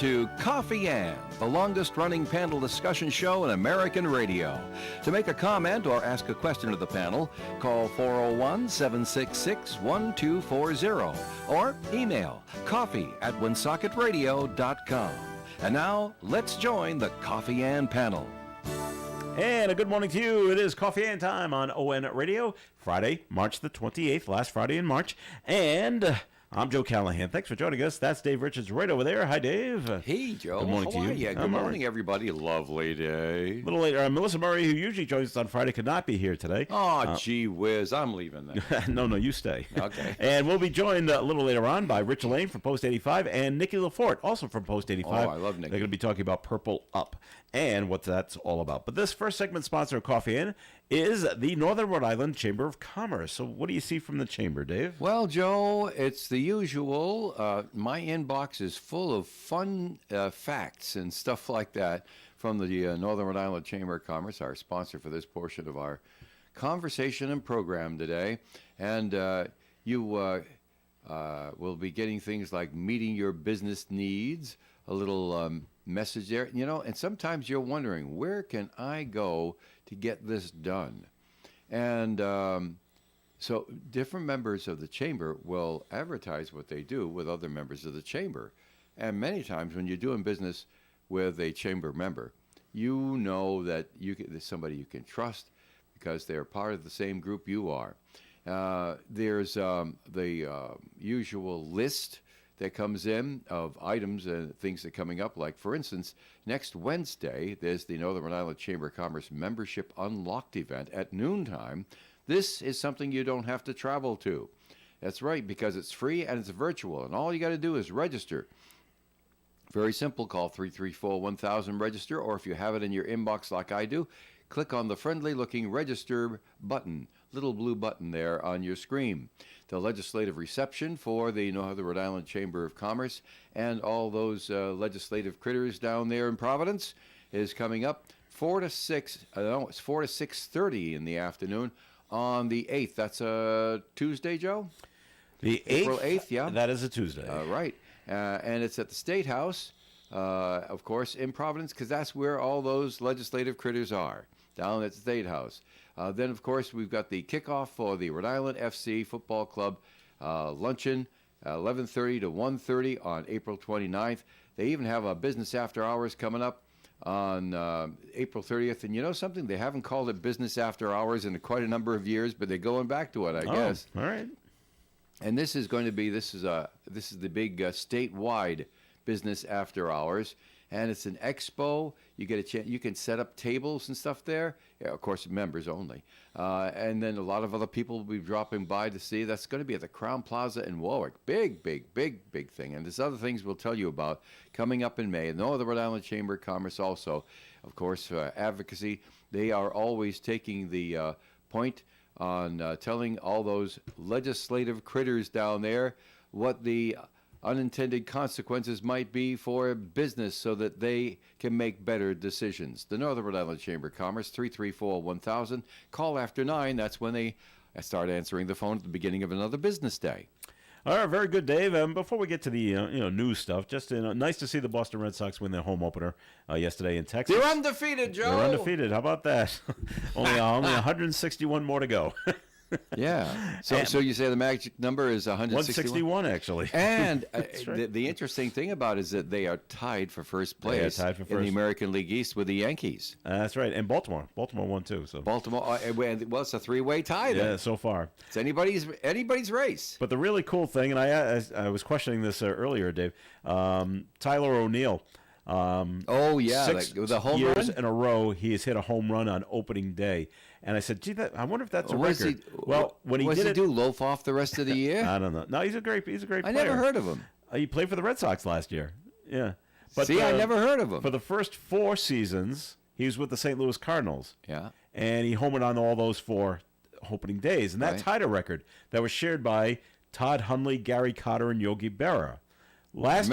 to Coffee and, the longest-running panel discussion show in American radio. To make a comment or ask a question of the panel, call 401-766-1240 or email coffee@woonsocketradio.com. And now, let's join the Coffee and panel. And a good morning to you. It is Coffee and time on ON Radio, Friday, March the 28th, last Friday in March. And I'm Joe Callahan. Thanks for joining us. That's Dave Richards right over there. Hi, Dave. Hey, Joe. Good morning How to are you. you? Good morning, everybody. Lovely day. A little later, Melissa Murray, who usually joins us on Friday, could not be here today. Oh, gee whiz. I'm leaving then. No, you stay. Okay. And we'll be joined a little later on by Rich Lane from Post 85 and Nikki Lafort, also from Post 85. Oh, I love Nikki. They're going to be talking about Purple Up and what that's all about. But this first segment sponsor of Coffee In is the Northern Rhode Island Chamber of Commerce. So what do you see from the Chamber, Dave? Well, Joe, it's the usual. My inbox is full of fun facts and stuff like that from the Northern Rhode Island Chamber of Commerce, our sponsor for this portion of our conversation and program today. And you will be getting things like meeting your business needs, a little message there. You know, and sometimes you're wondering, where can I go to get this done? And so different members of the chamber will advertise what they do with other members of the chamber. And many times when you're doing business with a chamber member, you know that there's somebody you can trust because they're part of the same group you are. There's the usual list that comes in of items and things that are coming up. Like, for instance, next Wednesday, there's the Northern Rhode Island Chamber of Commerce Membership Unlocked event at noontime. This is something you don't have to travel to. That's right, because it's free and it's virtual, and all you got to do is register. Very simple. Call 334-1000, register, or if you have it in your inbox like I do, click on the friendly-looking register button, little blue button there on your screen. The legislative reception for the Northern Rhode Island Chamber of Commerce and all those legislative critters down there in Providence is coming up 4 to 6:30 in the afternoon on the 8th. That's a Tuesday, Joe? The 8th? April 8th, yeah. That is a Tuesday. Right. And it's at the State House, of course, in Providence, because that's where all those legislative critters are, down at the State House. Then, of course, we've got the kickoff for the Rhode Island FC Football Club luncheon, 11:30 to 1:30 on April 29th. They even have a business after hours coming up on April 30th. And you know something? They haven't called it business after hours in quite a number of years, but they're going back to it, I guess. All right. And this is going to be this is the big statewide business after hours, and it's an expo. You get a chance. You can set up tables and stuff there. Yeah, of course, members only. And then a lot of other people will be dropping by to see. That's going to be at the Crown Plaza in Warwick. Big thing. And there's other things we'll tell you about coming up in May. The Northern Rhode Island Chamber of Commerce also, of course, advocacy. They are always taking the point on telling all those legislative critters down there what the unintended consequences might be for business so that they can make better decisions. The Northern Rhode Island Chamber of Commerce, 334-1000. Call after 9. That's when they start answering the phone at the beginning of another business day. All right, very good, Dave. Before we get to the news stuff, just nice to see the Boston Red Sox win their home opener yesterday in Texas. They're undefeated, Joe. They're undefeated. How about that? only 161 more to go. Yeah. So you say the magic number is 161? 161, actually. And right. the interesting thing about it is that they are tied for first place in the American League East with the Yankees. That's right. And Baltimore won too. So Baltimore, well, it's a three-way tie then. Yeah, so far. It's anybody's race. But the really cool thing, and I was questioning this earlier, Dave, Tyler O'Neill. Oh yeah, 6 the home years run? in a row he has hit a home run on opening day, and I said, "Gee, I wonder if that's a record." When he did do loaf off the rest of the year? I don't know. No, he's a great player. I never heard of him. He played for the Red Sox last year. Yeah, but I never heard of him. For the first 4 seasons, he was with the St. Louis Cardinals. Yeah, and he homered on all those 4 opening days, and that tied a record that was shared by Todd Hundley, Gary Cotter, and Yogi Berra. Last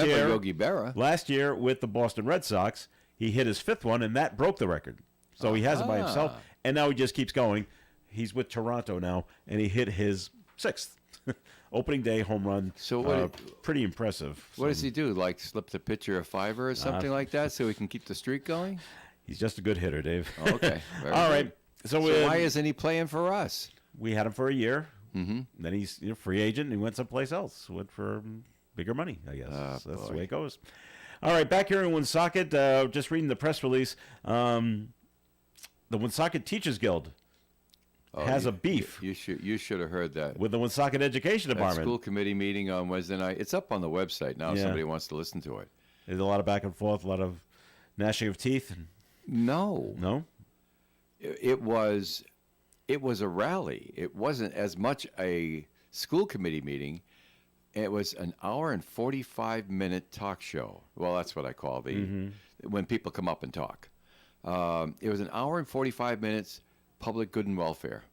year with the Boston Red Sox, he hit his 5th one, and that broke the record. So he has it by himself, and now he just keeps going. He's with Toronto now, and he hit his 6th opening day home run. So pretty impressive. What does he do? Like slip the pitcher a $5 or something like that, so he can keep the streak going? He's just a good hitter, Dave. Okay. All right. So why isn't he playing for us? We had him for a year. Mm-hmm. Then he's free agent, and he went someplace else. Went for bigger money, I guess. So that's the way it goes. All right, back here in Woonsocket, just reading the press release. The Woonsocket Teachers Guild has a beef. You should have heard that. With the Woonsocket Education Department. That school committee meeting on Wednesday night. It's up on the website now. Yeah. Somebody wants to listen to it. There's a lot of back and forth, a lot of gnashing of teeth. No. It was a rally. It wasn't as much a school committee meeting. It was an hour and 45-minute talk show. Well, that's what I call when people come up and talk. It was an hour and 45 minutes public good and welfare.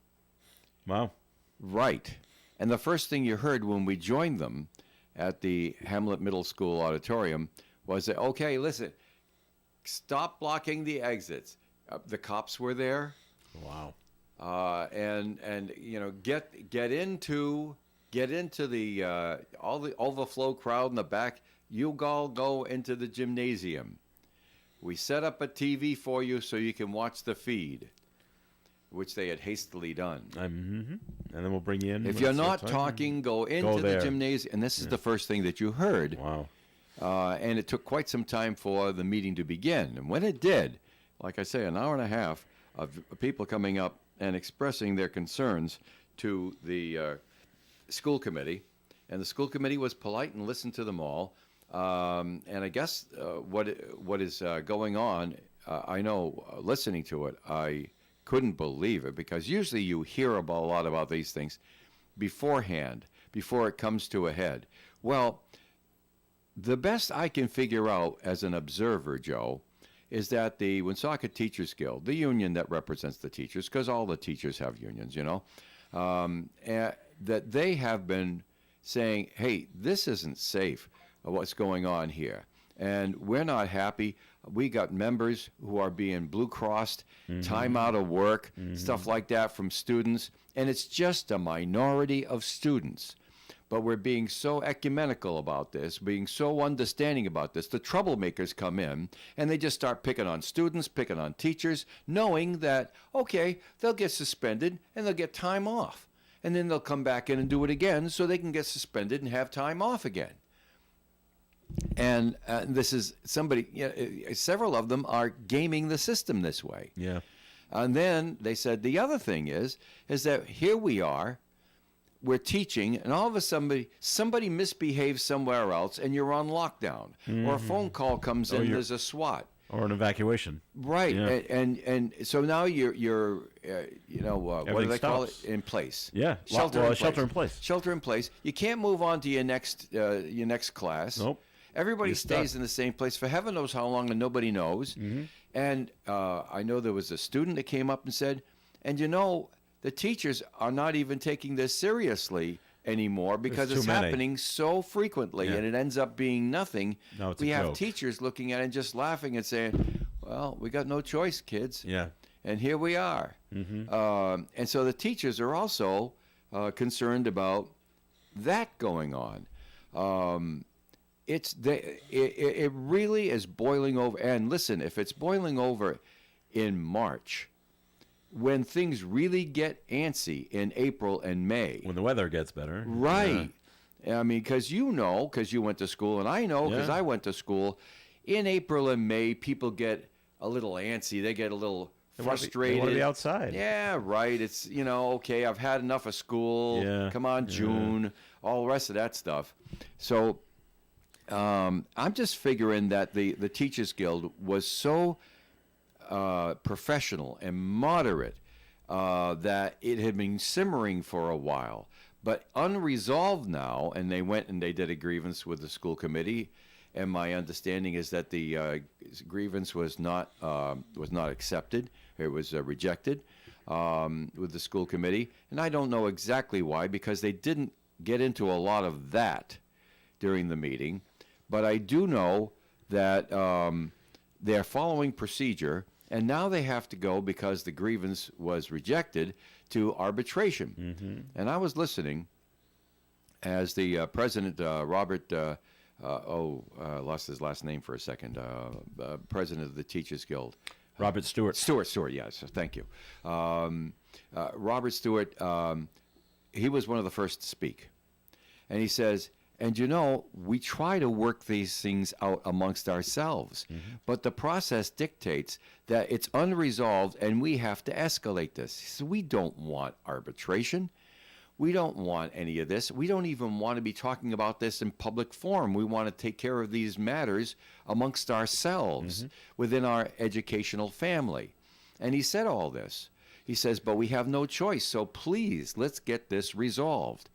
Wow. Right. And the first thing you heard when we joined them at the Hamlet Middle School auditorium was that, okay, listen, stop blocking the exits. The cops were there. Wow. And get into the all the overflow crowd in the back. You all go into the gymnasium. We set up a TV for you so you can watch the feed, which they had hastily done. And then we'll bring you in. If you're not talking, go into the gymnasium. And this is the first thing that you heard. Wow. And it took quite some time for the meeting to begin. And when it did, like I say, an hour and a half of people coming up and expressing their concerns to the school committee. And the school committee was polite and listened to them all. And I guess what is going on, I know listening to it, I couldn't believe it, because usually you hear a lot about these things beforehand, before it comes to a head. Well, the best I can figure out as an observer, Joe, is that the Woonsocket Teachers Guild, the union that represents the teachers, because all the teachers have unions, that they have been saying, hey, this isn't safe, what's going on here. And we're not happy. We got members who are being blue-crossed, time out of work, stuff like that from students. And it's just a minority of students. But we're being so ecumenical about this, being so understanding about this. The troublemakers come in, and they just start picking on students, picking on teachers, knowing that, okay, they'll get suspended, and they'll get time off. And then they'll come back in and do it again so they can get suspended and have time off again. And this is several of them are gaming the system this way. Yeah. And then they said the other thing is that here we are, we're teaching, and all of a sudden somebody misbehaves somewhere else, and you're on lockdown, or a phone call comes in, there's a SWAT. Or an evacuation. Right. Yeah. And so now you're what do they call it? In place. Yeah. Shelter in place. Shelter in place. You can't move on to your next class. Nope. Everybody stays in the same place for heaven knows how long, and nobody knows. And I know there was a student that came up and said, and the teachers are not even taking this seriously anymore because it's happening so frequently, and it ends up being nothing. No, it's we a have joke. Teachers looking at it and just laughing and saying, well, we got no choice, kids. Yeah. And here we are. And so the teachers are also concerned about that going on. It really is boiling over. And listen, if it's boiling over in March, when things really get antsy in April and May. When the weather gets better. Right. Yeah. I mean, because you went to school, and I know because I went to school. In April and May, people get a little antsy. They get a little frustrated. They want to be outside. Yeah, right. It's, okay, I've had enough of school. Yeah. Come on, June. All the rest of that stuff. So I'm just figuring that the Teachers Guild was so professional and moderate that it had been simmering for a while, but unresolved now, and they went and they did a grievance with the school committee, and my understanding is that the grievance was not accepted. It was rejected with the school committee, and I don't know exactly why, because they didn't get into a lot of that during the meeting, but I do know that they're following procedure. And now they have to go, because the grievance was rejected, to arbitration. And I was listening, as the president, Robert, lost his last name for a second, president of the Teachers Guild. Robert Stewart. Stewart, yes, thank you. Robert Stewart, he was one of the first to speak. And he says, and we try to work these things out amongst ourselves, but the process dictates that it's unresolved and we have to escalate this. He said, we don't want arbitration. We don't want any of this. We don't even want to be talking about this in public forum. We want to take care of these matters amongst ourselves within our educational family. And he said all this. He says, but we have no choice, so please, let's get this resolved.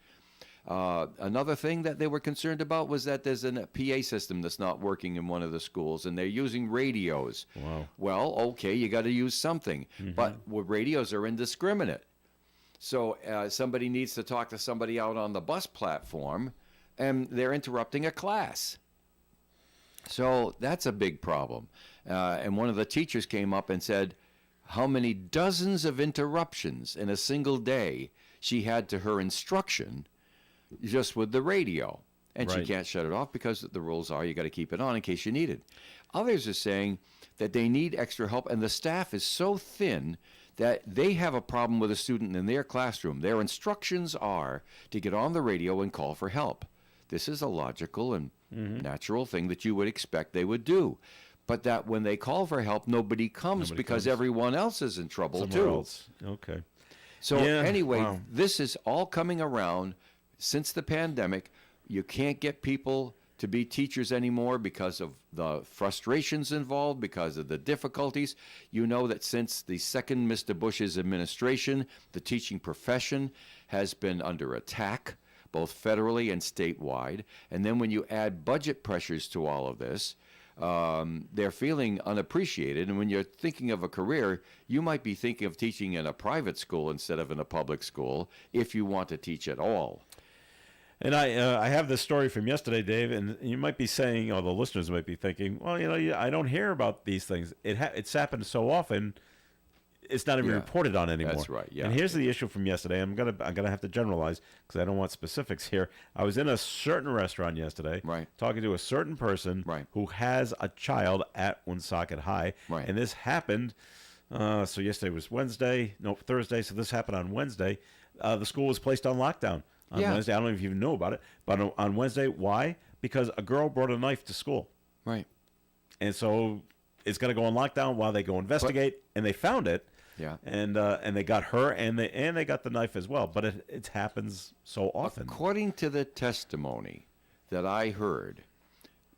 Another thing that they were concerned about was that there's a PA system that's not working in one of the schools, and they're using radios. Wow. Well, okay, you got to use something, but radios are indiscriminate. So somebody needs to talk to somebody out on the bus platform, and they're interrupting a class. So that's a big problem. And one of the teachers came up and said how many dozens of interruptions in a single day she had to her instruction just with the radio. And she can't shut it off because the rules are you got to keep it on in case you need it. Others are saying that they need extra help, and the staff is so thin that they have a problem with a student in their classroom. Their instructions are to get on the radio and call for help. This is a logical and natural thing that you would expect they would do. But that when they call for help, nobody comes because everyone else is in trouble Somewhere too. Else. Okay. So anyway, this is all coming around since the pandemic. You can't get people to be teachers anymore because of the frustrations involved, because of the difficulties. You know that since the second Mr. Bush's administration, the teaching profession has been under attack, both federally and statewide. And then when you add budget pressures to all of this, they're feeling unappreciated. And when you're thinking of a career, you might be thinking of teaching in a private school instead of in a public school if you want to teach at all. And I have this story from yesterday, Dave, and you might be saying, or the listeners might be thinking, well, I don't hear about these things. It's happened so often, it's not even reported on anymore. That's right. Yeah. And here's the issue from yesterday. I'm gonna have to generalize because I don't want specifics here. I was in a certain restaurant yesterday, talking to a certain person who has a child at Woonsocket High, and this happened. So yesterday was Thursday. So this happened on Wednesday. The school was placed on lockdown. On Wednesday. I don't know if you even know about it, but on Wednesday, why? Because a girl brought a knife to school. Right. And so it's going to go on lockdown while they go investigate, and they found it. Yeah. And they got her, and they got the knife as well. But it happens so often. According to the testimony that I heard,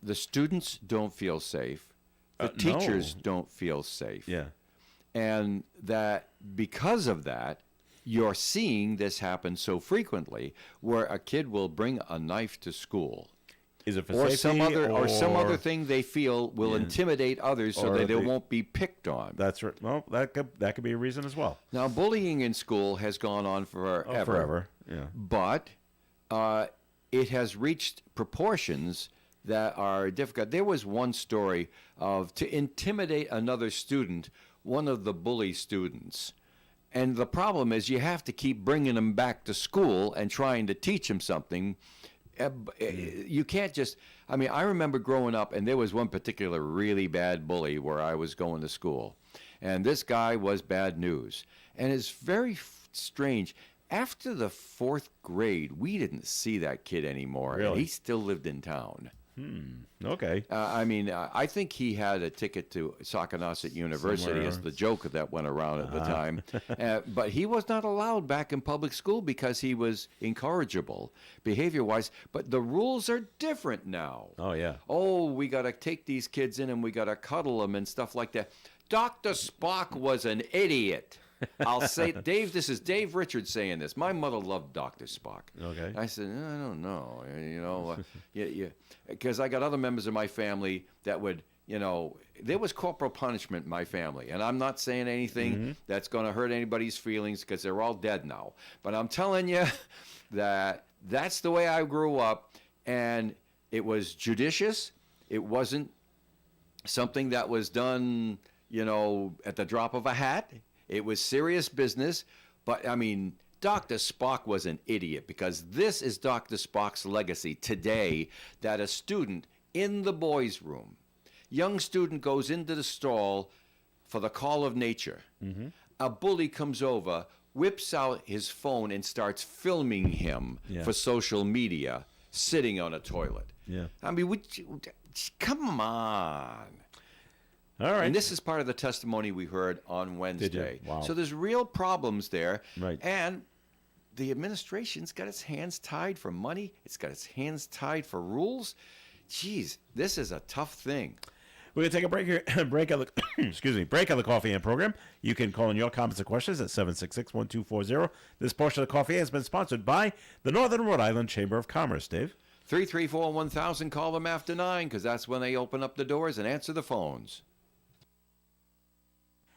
the students don't feel safe. The teachers don't feel safe. Yeah. And that because of that, you're seeing this happen so frequently where a kid will bring a knife to school. Is it for or safety some other thing they feel will intimidate others so that they won't be picked on. That's right. Well, that could be a reason as well. Now, bullying in school has gone on forever. Oh, forever, yeah. But it has reached proportions that are difficult. There was one story of to intimidate another student, one of the bully students. And the problem is you have to keep bringing them back to school and trying to teach them something. You can't just, I remember growing up, and there was one particular really bad bully where I was going to school. And this guy was bad news. And it's very strange. After the 4th grade, we didn't see that kid anymore. Really? And he still lived in town. Okay. I think he had a ticket to Sakonasset University as the joke that went around at the time. But he was not allowed back in public school because he was incorrigible behavior-wise. But the rules are different now. Oh, yeah. Oh, we got to take these kids in and we got to cuddle them and stuff like that. Dr. Spock was an idiot. I'll say, Dave, this is Dave Richards saying this. My mother loved Dr. Spock. Okay. I said, I don't know. Because I got other members of my family that would, there was corporal punishment in my family. And I'm not saying anything that's going to hurt anybody's feelings because they're all dead now. But I'm telling you that that's the way I grew up. And it was judicious. It wasn't something that was done, at the drop of a hat. It was serious business, but Dr. Spock was an idiot, because this is Dr. Spock's legacy today, that a student in the boys' room, young student goes into the stall for the call of nature. Mm-hmm. A bully comes over, whips out his phone, and starts filming him for social media, sitting on a toilet. Yeah. I mean, come on. All right. And this is part of the testimony we heard on Wednesday. Wow. So there's real problems there. Right. And the administration's got its hands tied for money. It's got its hands tied for rules. Geez, this is a tough thing. We're going to take a break here. Break on the break on the Coffee and program. You can call in your comments and questions at 766-1240. This portion of the Coffee has been sponsored by the Northern Rhode Island Chamber of Commerce. Dave? 334-1000. Call them after 9, because that's when they open up the doors and answer the phones.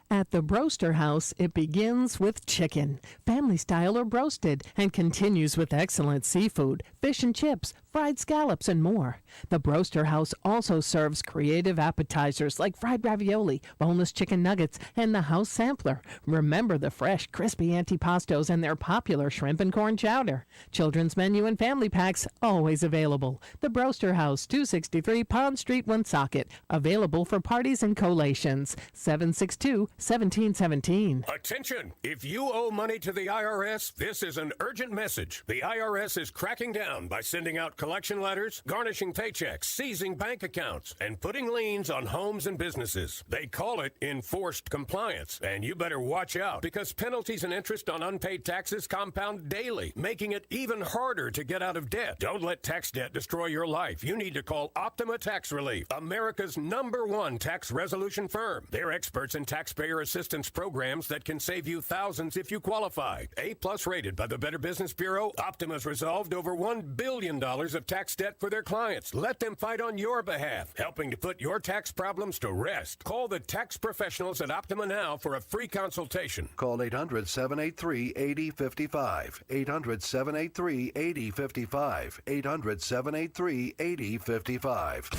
At the Broaster House, it begins with chicken, family style or broasted, and continues with excellent seafood, fish and chips, fried scallops, and more. The Broaster House also serves creative appetizers like fried ravioli, boneless chicken nuggets, and the house sampler. Remember the fresh, crispy antipastos and their popular shrimp and corn chowder. Children's menu and family packs always available. The Broaster House, 263 Pond Street, Woonsocket. Available for parties and collations. 762-1717. Attention! If you owe money to the IRS, this is an urgent message. The IRS is cracking down by sending out collection letters, garnishing paychecks, seizing bank accounts, and putting liens on homes and businesses. They call it enforced compliance, and you better watch out, because penalties and interest on unpaid taxes compound daily, making it even harder to get out of debt. Don't let tax debt destroy your life. You need to call Optima Tax Relief, America's #1 tax resolution firm. They're experts in taxpayer assistance programs that can save you thousands if you qualify. A+ rated by the Better Business Bureau, Optima's resolved over $1 billion of tax debt for their clients. Let them fight on your behalf, helping to put your tax problems to rest. Call the tax professionals at Optima now for a free consultation. Call 800-783-8055. 800-783-8055. 800-783-8055.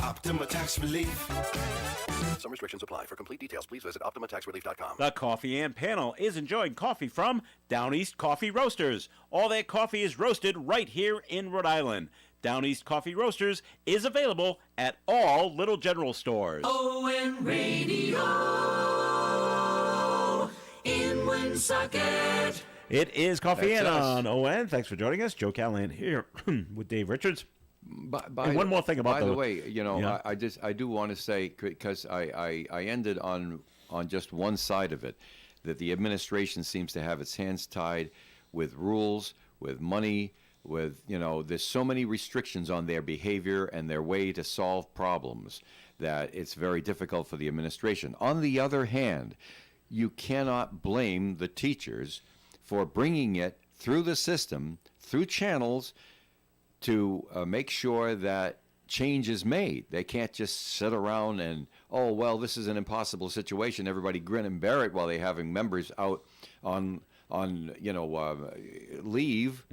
Optima Tax Relief. Some restrictions apply. For complete details, please visit OptimaTaxRelief.com. The Coffee and panel is enjoying coffee from Down East Coffee Roasters. All their coffee is roasted right here in Rhode Island. Down East Coffee Roasters is available at all Little General stores. ON Radio in Woonsocket. It is Coffee That's and us. on ON. Thanks for joining us. Joe Callahan here with Dave Richards. By one more thing about by the way, you know, Yeah. I do want to say, because I ended on just one side of it, that the administration seems to have its hands tied with rules, with money, with, you know, there's so many restrictions on their behavior and their way to solve problems that it's very difficult for the administration. On the other hand, you cannot blame the teachers for bringing it through the system, through channels, to make sure that change is made. They can't just sit around and, oh, well, this is an impossible situation. Everybody grin and bear it while they're having members out on leave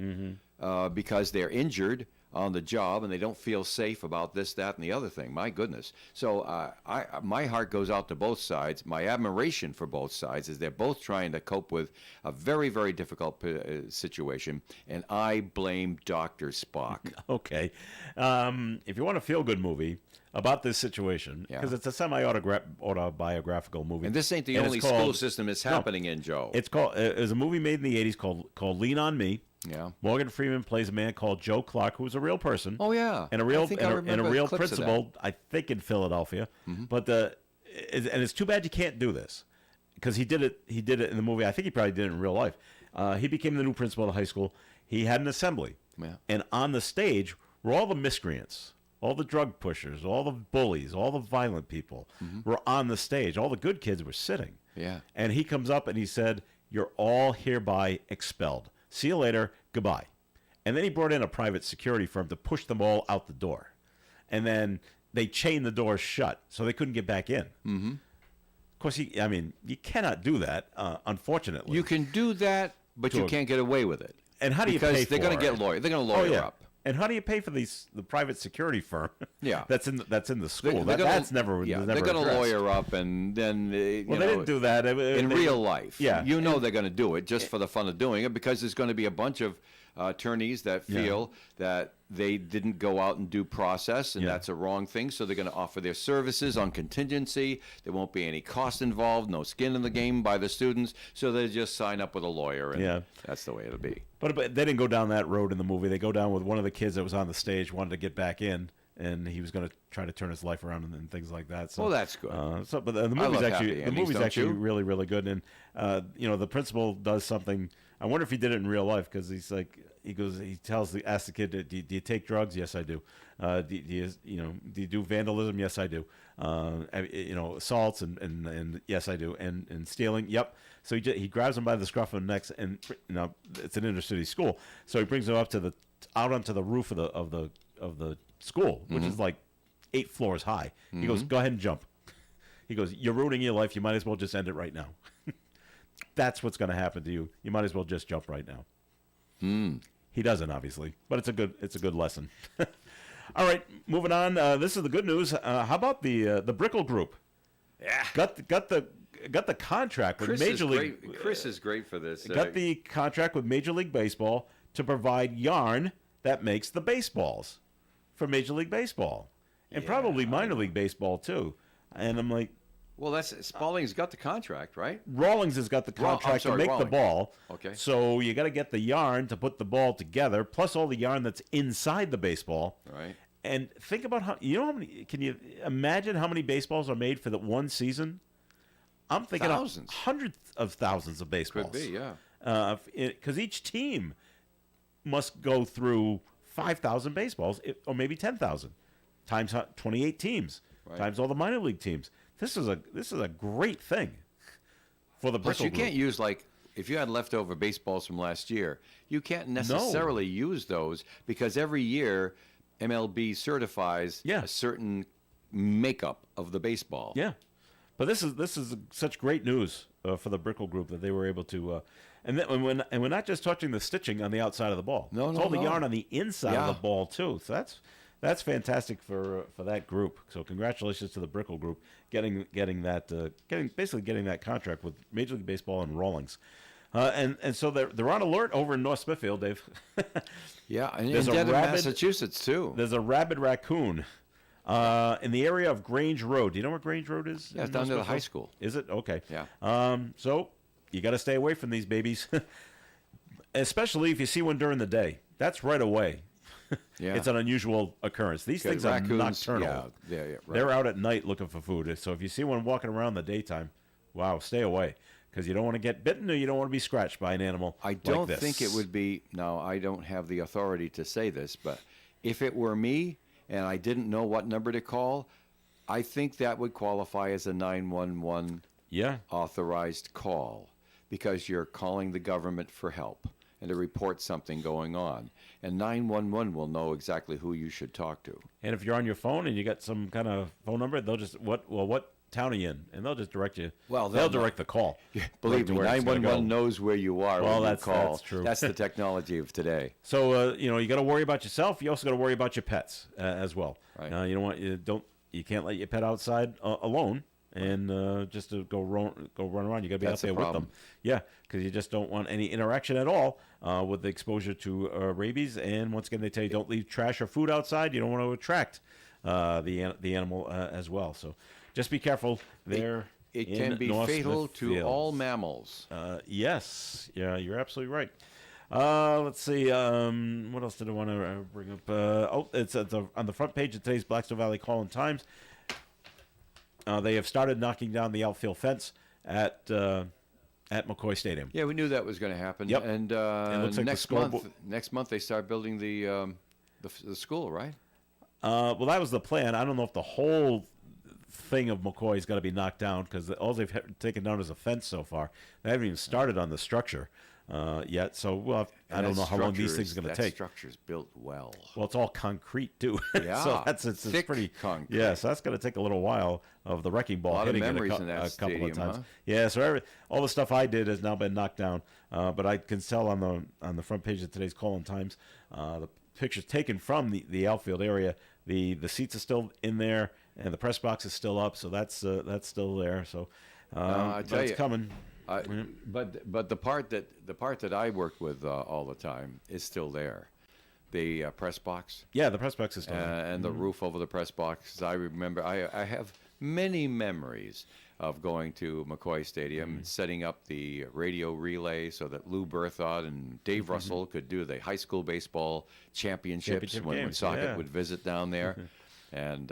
because they're injured on the job and they don't feel safe about this, that, and the other thing. My goodness. So my heart goes out to both sides. My admiration for both sides is they're both trying to cope with a very, very difficult situation, and I blame Dr. Spock. Okay. If you want a feel-good movie about this situation, because it's a semi-autobiographical movie. And this ain't the and only it's called- school system it's happening in, Joe. It's called. There's a movie made in the '80s called Lean on Me. Yeah. Morgan Freeman plays a man called Joe Clark, who's a real person. Oh, yeah. And a I real think I and a remember real clips of that. principal, I think, in Philadelphia. But it's too bad you can't do this, because he did it in the movie. I think he probably did it in real life. He became the new principal of the high school. He had an assembly, and on the stage were all the miscreants, all the drug pushers, all the bullies, all the violent people were on the stage. All the good kids were sitting. Yeah. And he comes up and he said, "You're all hereby expelled. See you later. Goodbye." And then he brought in a private security firm to push them all out the door. And then they chained the doors shut so they couldn't get back in. Mm-hmm. Of course, you cannot do that, unfortunately. You can do that, but you can't get away with it. And how do you pay for it? Because they're going to get lawyers. They're going to lawyer up. And how do you pay for the private security firm? Yeah, that's in the school. That's never. Yeah, never they're going to addressed. lawyer up, and then they didn't do that in real life. Yeah, they're going to do it just for the fun of doing it, because there's going to be a bunch of attorneys that feel that they didn't go out and do process, and that's a wrong thing. So they're going to offer their services on contingency. There won't be any cost involved, no skin in the game by the students. So they just sign up with a lawyer, and that's the way it'll be. But they didn't go down that road in the movie. They go down with one of the kids that was on the stage, wanted to get back in, and he was going to try to turn his life around and things like that. So, well, that's good. But the movie's actually really, really good. And the principal does something. I wonder if he did it in real life, because he asks the kid, do you take drugs? Yes, I do. Do you do vandalism? Yes, I do. Assaults and yes, I do. And stealing? Yep. So he grabs him by the scruff of the neck, and it's an inner city school. So he brings him out onto the roof of the school, which is like 8 floors high. He goes, go ahead and jump. He goes, you're ruining your life. You might as well just end it right now. That's what's going to happen to you. You might as well just jump right now. He doesn't, obviously, but it's a good lesson. All right, moving on. This is the good news. How about the Brickell Group? Yeah, got the contract with Major League. Chris is great for this. Got the contract with Major League Baseball to provide yarn that makes the baseballs for Major League Baseball, and probably minor league baseball too. And I'm like, well, that's Spalding's got the contract, right? Rawlings has got the contract to make the ball. Okay. So you got to get the yarn to put the ball together, plus all the yarn that's inside the baseball. Right. And think about how many. Can you imagine how many baseballs are made for the one season? I'm thinking thousands. Hundreds of thousands of baseballs. Could be, yeah. Because each team must go through 5,000 baseballs, or maybe 10,000, times 28 teams, times all the minor league teams. This is a great thing for the Brickell Group. You can't use, like, if you had leftover baseballs from last year, you can't necessarily use those, because every year MLB certifies a certain makeup of the baseball. Yeah, but this is such great news for the Brickell Group that they were able to, and we're not just touching the stitching on the outside of the ball. No, it's all the yarn on the inside of the ball too. So that's fantastic for that group. So congratulations to the Brickell Group getting that contract with Major League Baseball and Rawlings. And so they're on alert over in North Smithfield, Dave. Yeah, and in Dedham, Massachusetts too. There's a rabid raccoon in the area of Grange Road. Do you know where Grange Road is? Yeah, it's down to the high school. Is it? Okay. Yeah. So you got to stay away from these babies, especially if you see one during the day. That's right away. Yeah. It's an unusual occurrence. These things are nocturnal. Yeah, right. They're out at night looking for food. So if you see one walking around in the daytime, wow, stay away, because you don't want to get bitten or you don't want to be scratched by an animal. I don't think it would be. Now, I don't have the authority to say this, but if it were me and I didn't know what number to call, I think that would qualify as a 911 authorized call, because you're calling the government for help and to report something going on. And 911 will know exactly who you should talk to. And if you're on your phone and you got some kind of phone number, they'll just, what town are you in? And they'll just direct you. Well, they'll direct the call. Yeah, believe me, 911 knows where you are when you call. That's true. That's the technology of today. So, you got to worry about yourself. You also got to worry about your pets as well. Right. You can't let your pet outside alone. And just to go run around, you got to be out there with them. Yeah, because you just don't want any interaction at all with the exposure to rabies. And once again, they tell you don't leave trash or food outside. You don't want to attract the animal as well. So just be careful there. It can be fatal to all mammals. Yes, yeah, you're absolutely right. Let's see. What else did I want to bring up? It's on the front page of today's Blackstone Valley Call-in-Times. They have started knocking down the outfield fence at McCoy Stadium. Yeah, we knew that was going to happen. Yep. And it looks like next month they start building the school, right? Well, that was the plan. I don't know if the whole thing of McCoy is going to be knocked down, because all they've taken down is a fence so far. They haven't even started on the structure yet. So, I don't know how long these things are going to take. That structure's built well. Well, it's all concrete too. Yeah, so it's thick pretty concrete. Yeah, so that's going to take a little while of the wrecking ball hitting it a couple of times. Huh? Yeah, so all the stuff I did has now been knocked down. But I can tell on the front page of today's Call-in Times, the pictures taken from the outfield area. The seats are still in there, and the press box is still up, so that's still there. So I tell it's you, coming. But the part that I worked with all the time is still there. The press box. Yeah, the press box is still there. And the roof over the press box. I remember, I have many memories of going to McCoy Stadium, setting up the radio relay so that Lou Berthoud and Dave Russell could do the high school baseball championships when Woonsocket would visit down there. And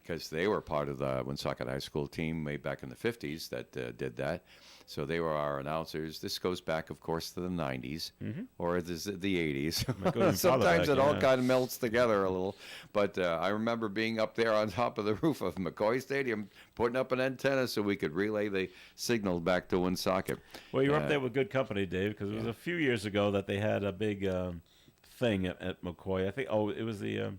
because they were part of the Woonsocket High School team way back in the 50s that did that. So they were our announcers. This goes back, of course, to the 90s or the 80s. Sometimes it all kind of melts together a little. But I remember being up there on top of the roof of McCoy Stadium, putting up an antenna so we could relay the signal back to Woonsocket. Well, you were up there with good company, Dave, because it was a few years ago that they had a big thing at McCoy. I think, it was the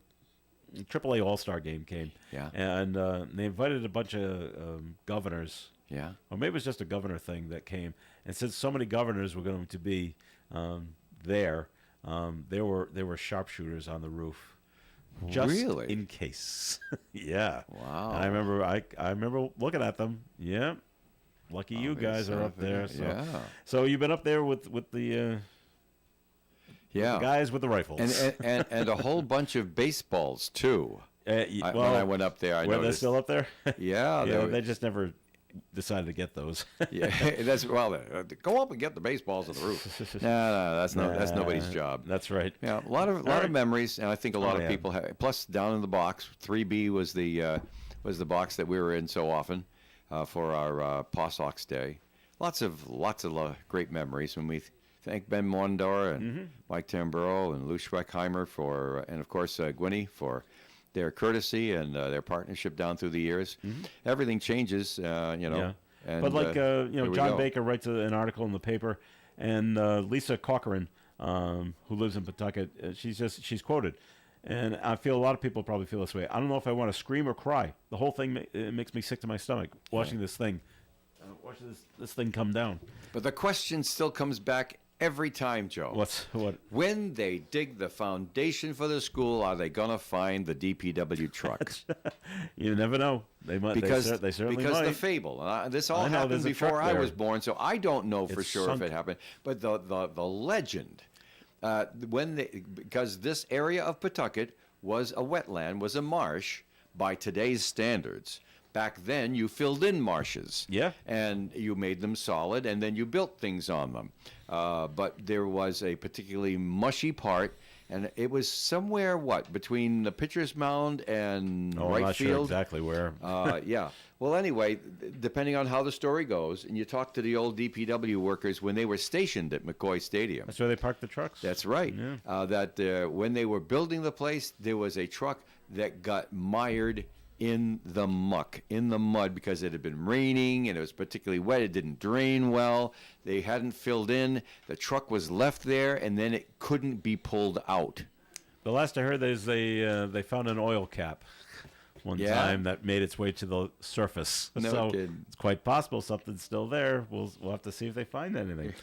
AAA All-Star game came. Yeah. And they invited a bunch of governors. Yeah. Or maybe it was just a governor thing that came. And since so many governors were going to be there were sharpshooters on the roof. Just really? in case. Yeah. Wow. And I remember looking at them. Yeah. Lucky you guys are up there. So. Yeah. So you've been up there with the the guys with the rifles. And a whole bunch of baseballs, too. When I went up there, I were noticed. they still up there? Yeah. They just never decided to get those. Yeah, go up and get the baseballs on the roof. No, that's nobody's job. That's right. Yeah, a lot of memories, and I think a lot of people have. Plus, down in the box, 3B was the box that we were in so often for our Pawsox Day. Lots of great memories when we thank Ben Mondor and Mike Tamburo and Lou Schweckheimer and of course Gwynny for their courtesy and their partnership down through the years. Everything changes, Yeah. And, but like John go. Baker writes an article in the paper, and Lisa Corcoran, who lives in Pawtucket, she's quoted, and I feel a lot of people probably feel this way. I don't know if I want to scream or cry. The whole thing it makes me sick to my stomach watching this thing, watching this thing come down. But the question still comes back every time, Joe. What? When they dig the foundation for the school, are they going to find the DPW truck? You never know. They might. Because they certainly because might. the fable. This all happened before I was born, so I don't know for sure if it happened. But the legend, because this area of Pawtucket was a wetland, was a marsh by today's standards. Back then, you filled in marshes. Yeah. And you made them solid, and then you built things on them. But there was a particularly mushy part, and it was somewhere, between the pitcher's mound and right I'm not field? sure exactly where. Yeah. Well, anyway, depending on how the story goes, and you talk to the old DPW workers when they were stationed at McCoy Stadium. That's where they parked the trucks. That's right. Yeah. When they were building the place, there was a truck that got mired in the muck, in the mud, because it had been raining and it was particularly wet. It didn't drain well. They hadn't filled in. The truck was left there, and then it couldn't be pulled out. The last I heard is they found an oil cap one time that made its way to the surface. No kidding. It's quite possible something's still there. We'll have to see if they find anything.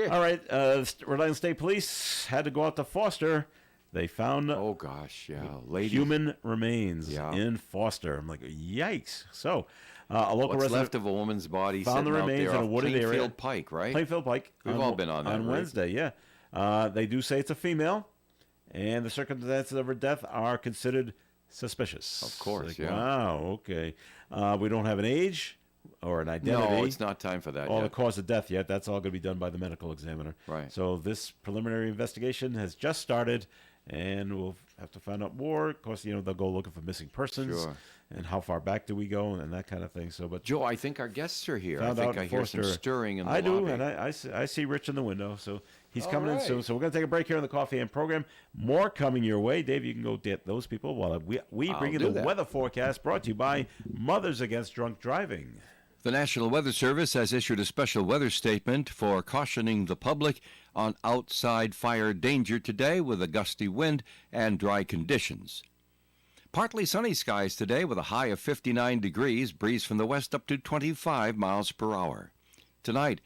All right, Rhode Island State Police had to go out to Foster. They found human remains in Foster. I'm like, yikes. So a local What's resident left of a woman's body found the remains in a wooded area. Plainfield Pike, right? Plainfield Pike. We've all been on that. On Wednesday, yeah. They do say it's a female, and the circumstances of her death are considered suspicious. Of course, Wow, okay. We don't have an age or an identity. No, it's not time for that yet. The cause of death yet. That's all going to be done by the medical examiner. Right. So this preliminary investigation has just started, and we'll have to find out more. Of course, they'll go looking for missing persons. Sure. And how far back do we go, and that kind of thing. So, but Joe, I think our guests are here. I think I hear some stirring in the lobby. I do, and I see Rich in the window, so he's coming in soon. So we're going to take a break here on the Coffee and Program. More coming your way. Dave, you can go get those people while we bring in the weather forecast brought to you by Mothers Against Drunk Driving. The National Weather Service has issued a special weather statement for cautioning the public on outside fire danger today with a gusty wind and dry conditions. Partly sunny skies today with a high of 59 degrees, breeze from the west up to 25 miles per hour. Tonight,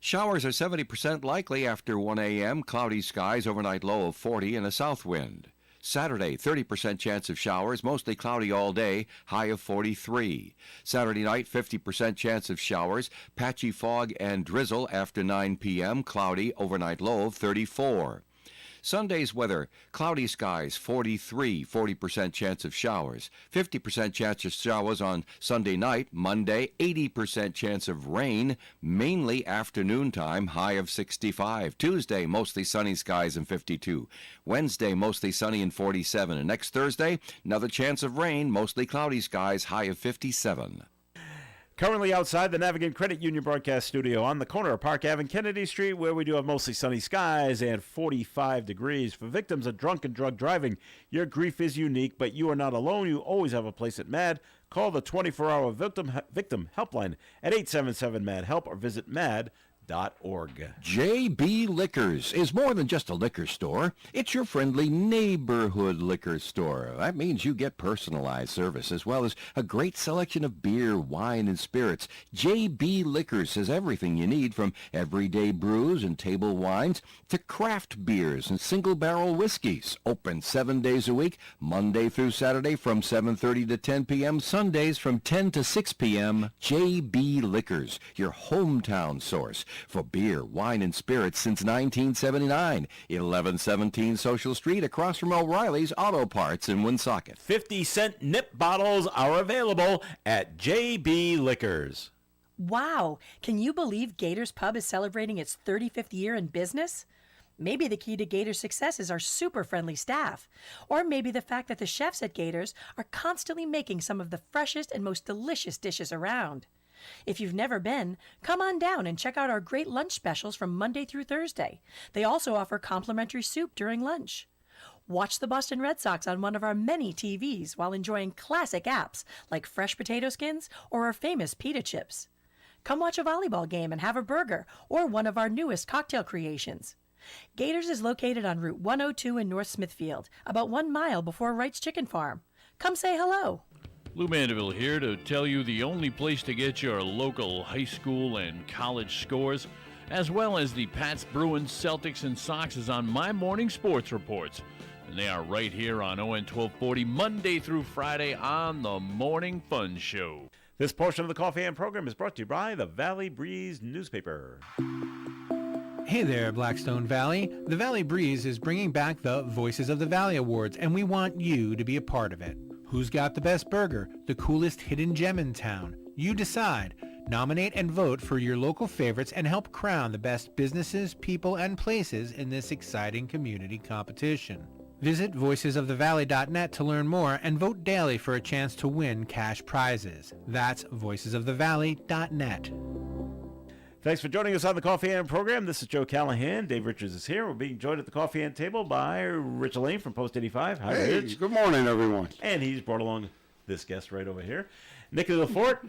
Showers are 70% likely after 1 a.m. Cloudy skies, overnight low of 40 and a south wind. Saturday, 30% chance of showers, mostly cloudy all day, high of 43. Saturday night, 50% chance of showers, patchy fog and drizzle after 9 p.m., cloudy, overnight low of 34. Sunday's weather, cloudy skies, 43, 40% chance of showers. 50% chance of showers on Sunday night. Monday, 80% chance of rain, mainly afternoon time, high of 65. Tuesday, mostly sunny skies and 52. Wednesday, mostly sunny and 47. And next Thursday, another chance of rain, mostly cloudy skies, high of 57. Currently outside the Navigant Credit Union broadcast studio on the corner of Park Ave and Kennedy Street, where we do have mostly sunny skies and 45 degrees. For victims of drunk and drug driving, your grief is unique, but you are not alone. You always have a place at MAD. Call the 24-hour victim helpline at 877-MAD-HELP or visit MAD.org. J.B. Liquors is more than just a liquor store. It's your friendly neighborhood liquor store. That means you get personalized service as well as a great selection of beer, wine, and spirits. J.B. Liquors has everything you need, from everyday brews and table wines to craft beers and single-barrel whiskeys. Open 7 days a week, Monday through Saturday from 7:30 to 10 p.m., Sundays from 10 to 6 p.m. J.B. Liquors, your hometown source for beer, wine, and spirits since 1979. 1117 Social Street, across from O'Reilly's Auto Parts in Woonsocket. 50-cent nip bottles are available at JB Liquors. Wow! Can you believe Gators Pub is celebrating its 35th year in business? Maybe the key to Gators' success is our super friendly staff. Or maybe the fact that the chefs at Gators are constantly making some of the freshest and most delicious dishes around. If you've never been, come on down and check out our great lunch specials from Monday through Thursday. They also offer complimentary soup during lunch. Watch the Boston Red Sox on one of our many TVs while enjoying classic apps like fresh potato skins or our famous pita chips. Come watch a volleyball game and have a burger or one of our newest cocktail creations. Gators is located on Route 102 in North Smithfield, about 1 mile before Wright's Chicken Farm. Come say hello. Lou Mandeville here to tell you the only place to get your local high school and college scores, as well as the Pats, Bruins, Celtics, and Sox, is on My Morning Sports Reports. And they are right here on ON 1240, Monday through Friday on the Morning Fun Show. This portion of the Coffee and program is brought to you by the Valley Breeze newspaper. Hey there, Blackstone Valley. The Valley Breeze is bringing back the Voices of the Valley Awards, and we want you to be a part of it. Who's got the best burger? The coolest hidden gem in town? You decide. Nominate and vote for your local favorites and help crown the best businesses, people, and places in this exciting community competition. Visit voicesofthevalley.net to learn more and vote daily for a chance to win cash prizes. That's voicesofthevalley.net. Thanks for joining us on the Coffee and program. This is Joe Callahan. Dave Richards is here. We're being joined at the Coffee and table by Rich Elaine from Post 85. Hi, hey, Rich. Good morning, everyone. And he's brought along this guest right over here, Nikki LaForte,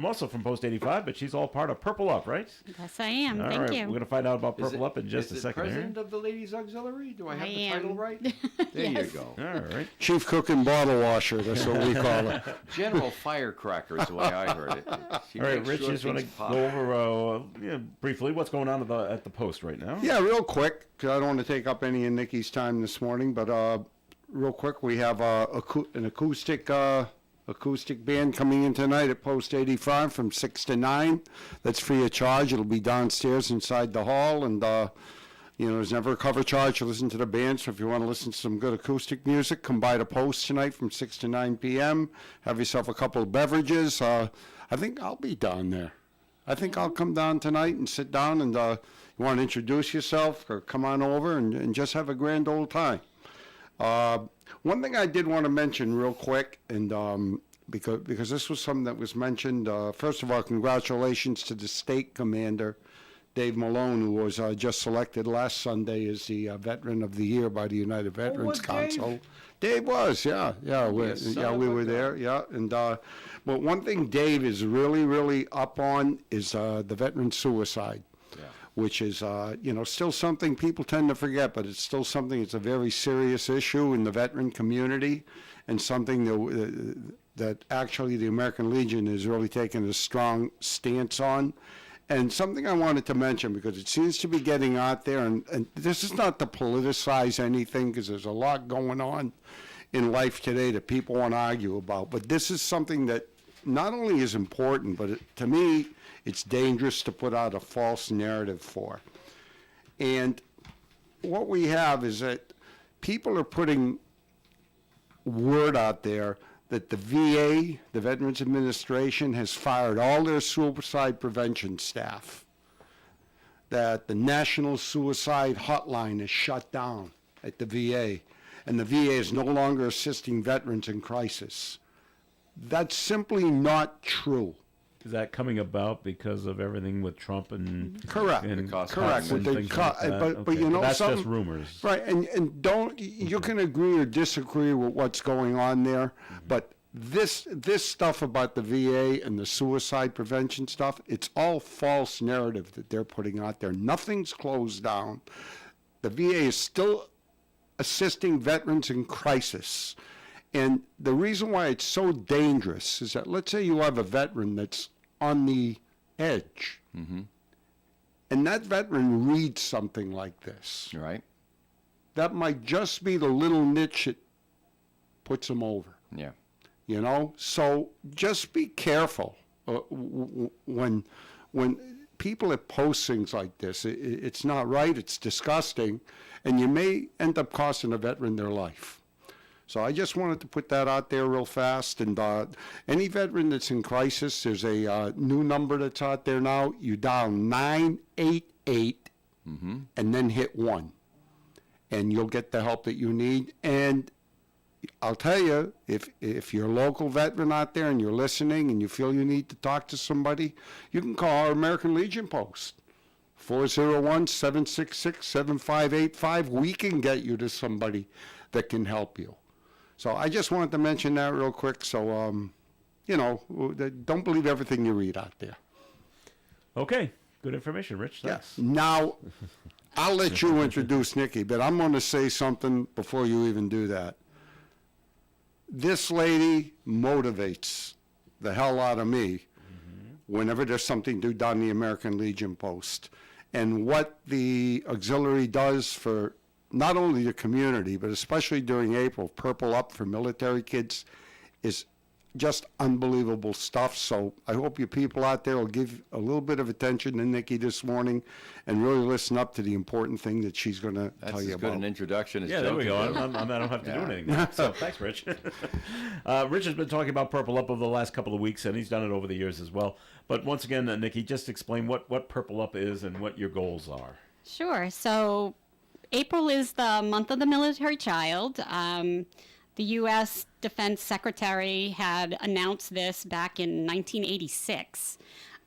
also from Post 85, but she's all part of Purple Up, right? Yes, I am. All Thank right. you. We're going to find out about Purple Up in just a second. President of the Ladies Auxiliary? Do I have the am. title right? There Yes. you go. All right. Chief Cook and Bottle Washer, that's what we call it. General Firecracker is the way I heard it. She All right, makes Rich, sure you just want to things pop. go over briefly what's going on at the Post right now? Yeah, real quick, because I don't want to take up any of Nikki's time this morning, but real quick, we have an acoustic band coming in tonight at Post 85 from 6 to 9. That's free of charge. It'll be downstairs inside the hall, and there's never a cover charge to listen to the band, so if you want to listen to some good acoustic music, come by the Post tonight from 6 to 9 p.m. Have yourself a couple of beverages. I think I'll be down there. I think I'll come down tonight and sit down, and you want to introduce yourself or come on over and just have a grand old time. One thing I did want to mention real quick, and because this was something that was mentioned, first of all, congratulations to the state commander, Dave Malone, who was just selected last Sunday as the Veteran of the Year by the United Veterans Council. Dave was, yeah, we were there, yeah, and but one thing Dave is really, really up on is the veteran suicide. Which is, still something people tend to forget, but it's still something, it's a very serious issue in the veteran community, and something that actually the American Legion is really taking a strong stance on. And something I wanted to mention, because it seems to be getting out there, and this is not to politicize anything, because there's a lot going on in life today that people want to argue about, but this is something that not only is important, but to me, it's dangerous to put out a false narrative for. And what we have is that people are putting word out there that the VA, the Veterans Administration, has fired all their suicide prevention staff, that the National Suicide Hotline is shut down at the VA, and the VA is no longer assisting veterans in crisis. That's simply not true. Is that coming about because of everything with Trump and correct? And correct. And things like that? But you know, that's just rumors, right? And don't, you can agree or disagree with what's going on there, but this stuff about the VA and the suicide prevention stuff, it's all false narrative that they're putting out there. Nothing's closed down. The VA is still assisting veterans in crisis. And the reason why it's so dangerous is that, let's say you have a veteran that's on the edge, and that veteran reads something like this. Right. That might just be the little niche that puts them over. Yeah. You know? So just be careful when people post things like this. It's not right, it's disgusting, and you may end up costing a veteran their life. So I just wanted to put that out there real fast. And any veteran that's in crisis, there's a new number that's out there now. You dial 988 and then hit 1. And you'll get the help that you need. And I'll tell you, if you're a local veteran out there and you're listening and you feel you need to talk to somebody, you can call our American Legion post. 401-766-7585. We can get you to somebody that can help you. So I just wanted to mention that real quick. So, you know, don't believe everything you read out there. Okay. Good information, Rich. Thanks. Yeah. Now, I'll let you introduce Nikki, but I'm going to say something before you even do that. This lady motivates the hell out of me whenever there's something due down the American Legion post. And what the auxiliary does for not only the community, but especially during April, Purple Up for military kids is just unbelievable stuff. So I hope you people out there will give a little bit of attention to Nikki this morning and really listen up to the important thing that she's going to tell you about. That's as good an introduction as there we go. I don't have to do anything now. So thanks, Rich. Rich has been talking about Purple Up over the last couple of weeks, and he's done it over the years as well. But once again, Nikki, just explain what Purple Up is and what your goals are. Sure. So April is the month of the military child. The U.S. Defense Secretary had announced this back in 1986.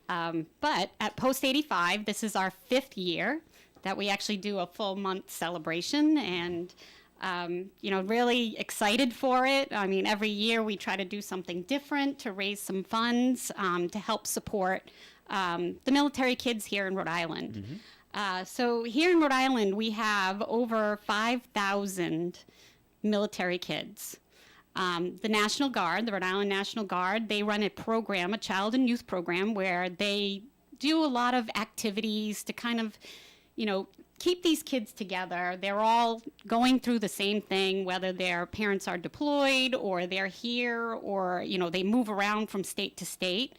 But at Post 85, this is our 5th year that we actually do a full month celebration, and really excited for it. I mean, every year we try to do something different to raise some funds to help support the military kids here in Rhode Island. So here in Rhode Island, we have over 5,000 military kids. The National Guard, the Rhode Island National Guard, they run a program, a child and youth program, where they do a lot of activities to kind of, keep these kids together. They're all going through the same thing, whether their parents are deployed or they're here or, they move around from state to state.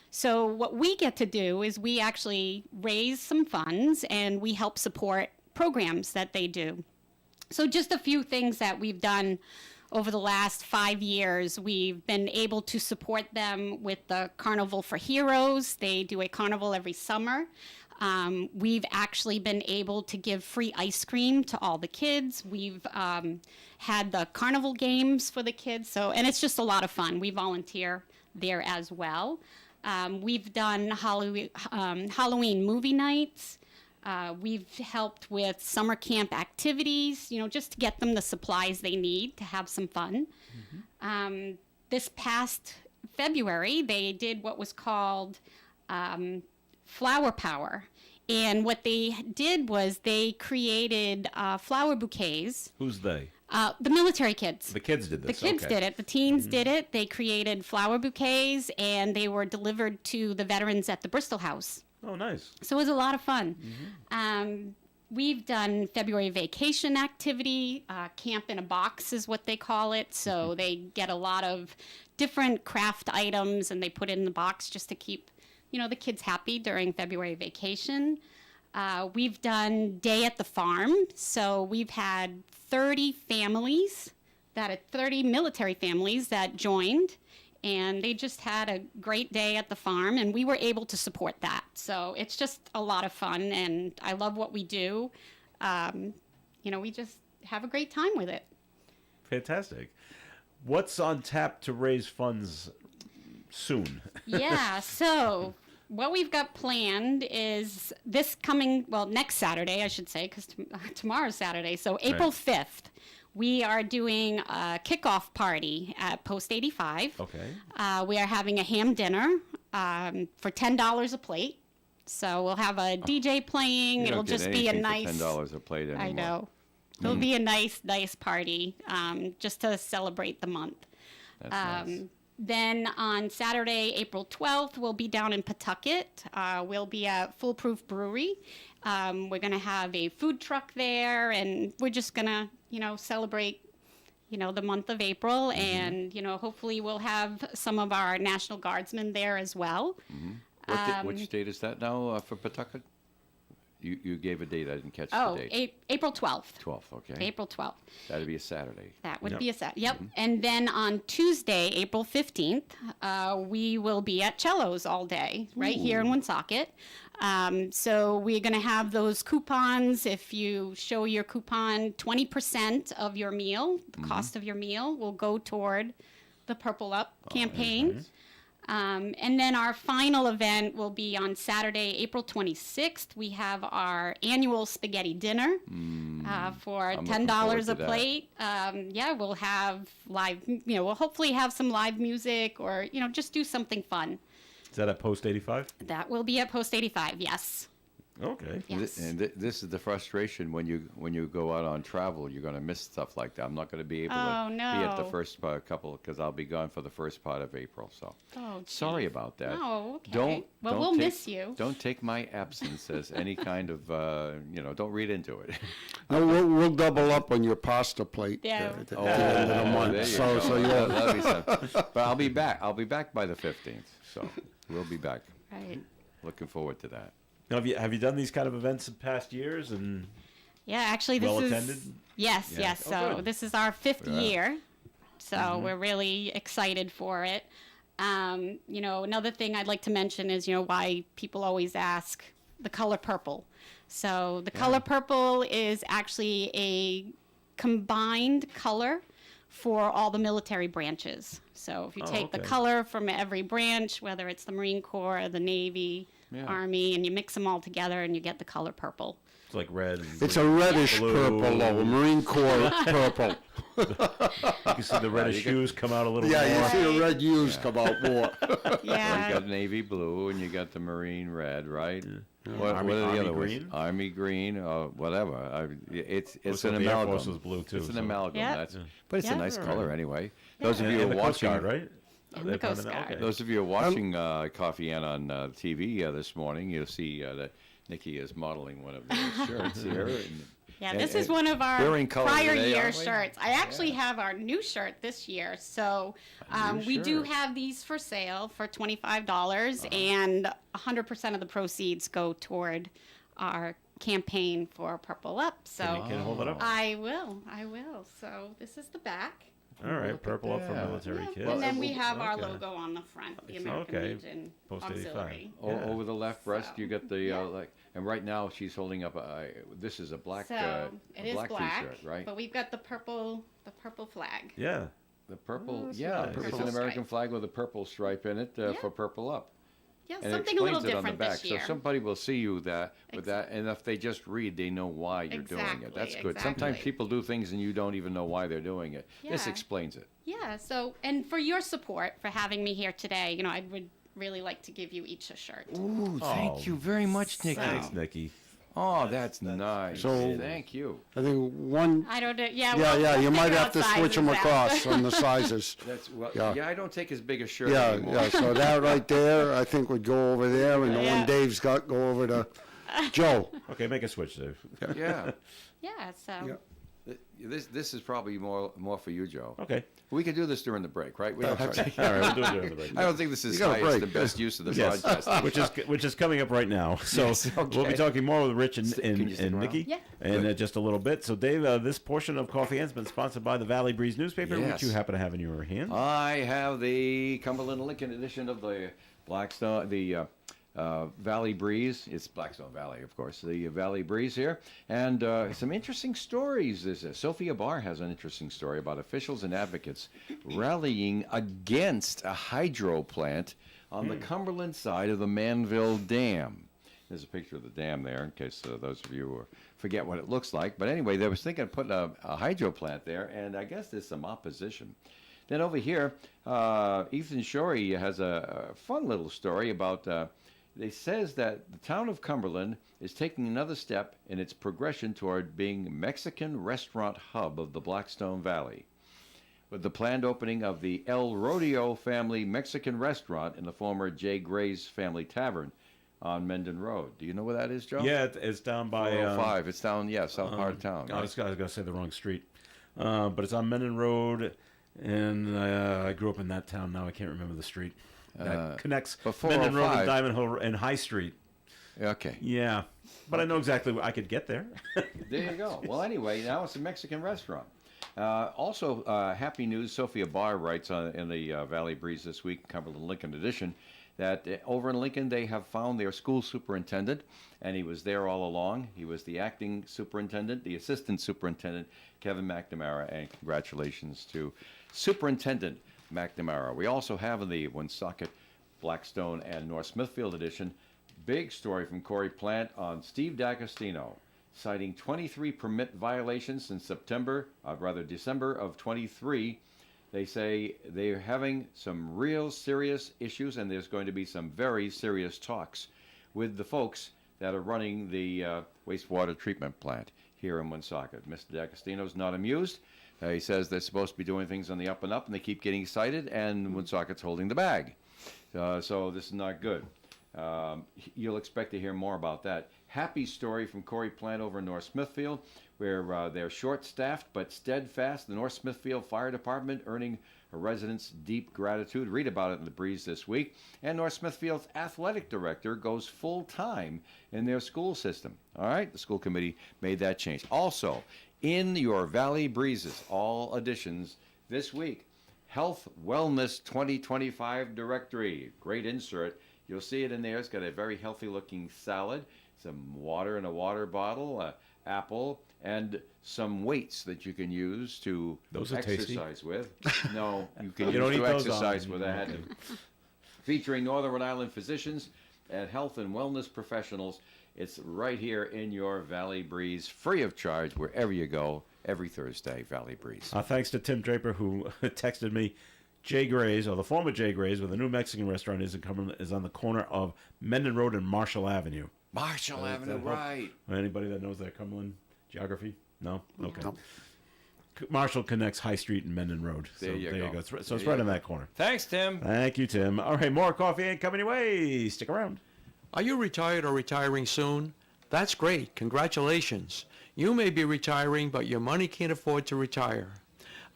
So what we get to do is we actually raise some funds and we help support programs that they do. So just a few things that we've done over the last 5 years. We've been able to support them with the Carnival for Heroes. They do a carnival every summer. We've actually been able to give free ice cream to all the kids. We've had the carnival games for the kids. And it's just a lot of fun. We volunteer there as well. We've done Halloween movie nights. We've helped with summer camp activities, just to get them the supplies they need to have some fun. This past February, they did what was called Flower Power. And what they did was they created flower bouquets. Who's they? The military kids. The kids did this. The kids did it. The teens did it. They created flower bouquets, and they were delivered to the veterans at the Bristol House Oh, nice. So it was a lot of fun. We've done February vacation activity. Camp in a box is what they call it. So they get a lot of different craft items and they put it in the box just to keep, the kids happy during February vacation. We've done Day at the Farm. So we've had 30 military families that joined. And they just had a great day at the farm, and we were able to support that. So it's just a lot of fun, and I love what we do. We just have a great time with it. Fantastic. What's on tap to raise funds soon? Yeah, so what we've got planned is next Saturday, I should say, because tomorrow's Saturday. So April 5th. We are doing a kickoff party at Post 85. Okay. We are having a ham dinner for $10 a plate. So we'll have a DJ playing. It'll just be a nice. $10 a plate anymore. I know. It'll be a nice party just to celebrate the month. That's nice. Then on Saturday, April 12th, we'll be down in Pawtucket. We'll be at Foolproof Brewery. We're going to have a food truck there, and we're just going to, celebrate, the month of April. And, hopefully we'll have some of our National Guardsmen there as well. Which date is that now for Pawtucket? You gave a date. I didn't catch the date. April 12th. 12th, okay. April 12th. That'd be a Saturday. That would be a Saturday. Yep. And then on Tuesday, April 15th, we will be at Cello's all day, right here in Woonsocket. So we're going to have those coupons. If you show your coupon, 20% of your meal, the cost of your meal, will go toward the Purple Up campaign. Nice. And then our final event will be on Saturday, April 26th. We have our annual spaghetti dinner for $10 a plate. We'll have live, we'll hopefully have some live music or, just do something fun. Is that at Post 85? That will be at Post 85, yes. Okay. Yes. And this is the frustration when you go out on travel. You're going to miss stuff like that. I'm not going to be able to be at the first couple because I'll be gone for the first part of April. So sorry about that. Oh, okay. We'll miss you. Don't take my absence as any kind of don't read into it. No, we'll double up on your pasta plate. Yeah. At the end of the month. There you So go. you'll. That'll be something. But I'll be back. I'll be back by the 15th. So we'll be back. Right. Looking forward to that. Now, have you done these kind of events in past years and Yeah, actually, this well is attended? Yes, Yeah. yes. Oh, So good. this is our fifth Yeah. year, so we're really excited for it. Another thing I'd like to mention is why people always ask the color purple. So the color purple is actually a combined color for all the military branches. So if you take the color from every branch, whether it's the Marine Corps, the Navy, Army, and you mix them all together and you get the color purple. It's like red. And It's a green, reddish blue. purple, though. Marine Corps purple. You can see the reddish hues come out a little Yeah, more. you see the red hues come out more. Well, Yeah. you got navy blue and you got the marine red, right? What Army- are the Army other green? ones? Army green or whatever. It's So an the Air amalgam. Force was blue, too, It's an so- amalgam. Yep. But it's a Yep. nice All color right. anyway. Those of you who And are the Coast watching, Guard, right? And the They're part Coast of that? Guard. Okay. those of you who are watching Coffee Ann on TV this morning, you'll see that Nikki is modeling one of those shirts here. Yeah, And- this is and one of our we're in color prior today, year aren't we? shirts. I actually have our new shirt this year. So we do shirt. have these for sale for $25, and 100% of the proceeds go toward our campaign for Purple Up. So Can you hold it up? I will. So this is the back. All right, purple up for that. military Yeah, kids. and then we have our Okay. logo on the front, the American Okay. Legion Post 85. Auxiliary. Over the left breast, So, you got the and right now she's holding up this is a black So a it is black black, t-shirt, right? but we've got the purple flag. Yeah. The purple, that's yeah, nice. it's Purple an American stripe. flag with a purple stripe in it for Purple Up. Yeah, And something it a little explains it on the different back, this year. so somebody will see you with that, and if they just read, they know why you're doing it. Exactly, That's good. Sometimes exactly. people do things and you don't even know why they're doing it. This Yeah. explains it. Yeah, so, and for your support for having me here today, I would really like to give you each a shirt. Ooh, thank you very much, Nikki. Thanks, Nikki. Oh, that's nice. So- Thank you. I think one. I don't know. Yeah, Yeah, we'll you might figure have out to switch them sizes out. across on the sizes. That's well, Yeah. yeah. I don't take as big a shirt Yeah, anymore. yeah. So that right there, I think would go over there, and the Yeah. one Dave's got go over to Joe. Okay, make a switch, Dave. Yeah. Yeah, so. Yeah. This is probably more for you, Joe. Okay. We could do this during the break, right? We don't That's have to- All right, we'll do it during the break. I don't think this is You got a highest, break. the best use of the Yes, broadcast. which is coming up right now. So Yes, we'll be okay. talking more with Rich and, Can you stick and around? Nikki Yeah. in just a little bit. So Dave, this portion of Coffee Hand's been sponsored by the Valley Breeze newspaper, Yes. which you happen to have in your hand. I have the Cumberland Lincoln edition of the Blackstone, the Valley Breeze. It's Blackstone Valley, of course. The Valley Breeze here, and some interesting stories. Sophia Barr has an interesting story about officials and advocates rallying against a hydro plant on the Cumberland side of the Manville Dam. There's a picture of the dam there, in case those of you forget what it looks like. But anyway, they was thinking of putting a hydro plant there, and I guess there's some opposition. Then over here, Ethan Shorey has a fun little story about. It says that the town of Cumberland is taking another step in its progression toward being Mexican restaurant hub of the Blackstone Valley, with the planned opening of the El Rodeo family Mexican restaurant in the former J. Gray's family tavern on Menden Road. Do you know where that is, Joe? Yeah, it's down by 405. It's down, south part of town. I was going to say the wrong street, but it's on Menden Road, and I grew up in that town. Now I can't remember the street. That connects before Menden Road 405. and Diamond Hill and High Street. Okay. Yeah, but I know exactly where I could get there. There you go. Well, anyway, now it's a Mexican restaurant. Also, happy news. Sophia Barr writes in the Valley Breeze this week, Cumberland Lincoln edition, that over in Lincoln they have found their school superintendent, and he was there all along. He was the acting superintendent, the assistant superintendent, Kevin McNamara, and congratulations to Superintendent McNamara. We also have in the Woonsocket, Blackstone, and North Smithfield edition, big story from Corey Plant on Steve D'Agostino, citing 23 permit violations since December of 23. They say they're having some real serious issues, and there's going to be some very serious talks with the folks that are running the wastewater treatment plant here in Woonsocket. Mr. D'Agostino's not amused. He says they're supposed to be doing things on the up and up, and they keep getting cited, and Woonsocket's holding the bag. So this is not good. You'll expect to hear more about that. Happy story from Corey Plant over in North Smithfield, where they're short-staffed but steadfast. The North Smithfield Fire Department earning residents deep gratitude. Read about it in the Breeze this week. And North Smithfield's athletic director goes full-time in their school system. All right, the school committee made that change. Also, in your Valley Breezes, all editions this week, Health Wellness 2025 Directory. Great insert. You'll see it in there. It's got a very healthy-looking salad, some water in a water bottle, apple, and some weights that you can use to exercise with. No, you can You don't use eat to those exercise on- with that. Featuring Northern Rhode Island physicians and health and wellness professionals. It's right here in your Valley Breeze, free of charge, wherever you go, every Thursday, Valley Breeze. Thanks to Tim Draper, who texted me. Jay Gray's, or the former Jay Gray's, where the new Mexican restaurant is in Cumberland, is on the corner of Menden Road and Marshall Avenue. Marshall Avenue, right. Anybody that knows that Cumberland geography? No? Okay. No. Marshall connects High Street and Menden Road. So There you go. So it's right in that corner. Thanks, Tim. Thank you, Tim. All right, more coffee ain't coming your way. Stick around. Are you retired or retiring soon? That's great. Congratulations. You may be retiring, but your money can't afford to retire.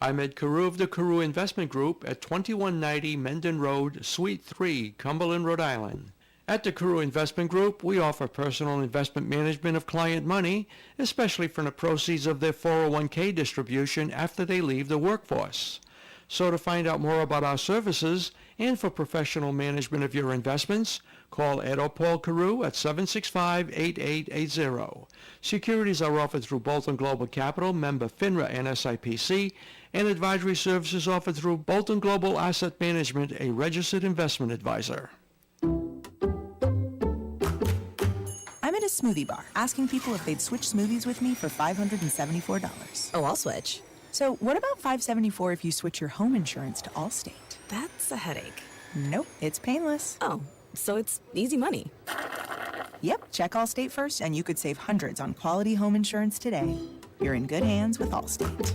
I'm Ed Carew of the Carew Investment Group at 2190 Menden Road, Suite 3, Cumberland, Rhode Island. At the Carew Investment Group, we offer personal investment management of client money, especially from the proceeds of their 401k distribution after they leave the workforce. So to find out more about our services and for professional management of your investments, call Ed or Paul Carew at 765-8880. Securities are offered through Bolton Global Capital, member FINRA and SIPC, and advisory services offered through Bolton Global Asset Management, a registered investment advisor. I'm at a smoothie bar asking people if they'd switch smoothies with me for $574. Oh, I'll switch. So what about $574 if you switch your home insurance to Allstate? That's a headache. Nope, it's painless. Oh, so it's easy money. Yep, check Allstate first and you could save hundreds on quality home insurance today. You're in good hands with Allstate.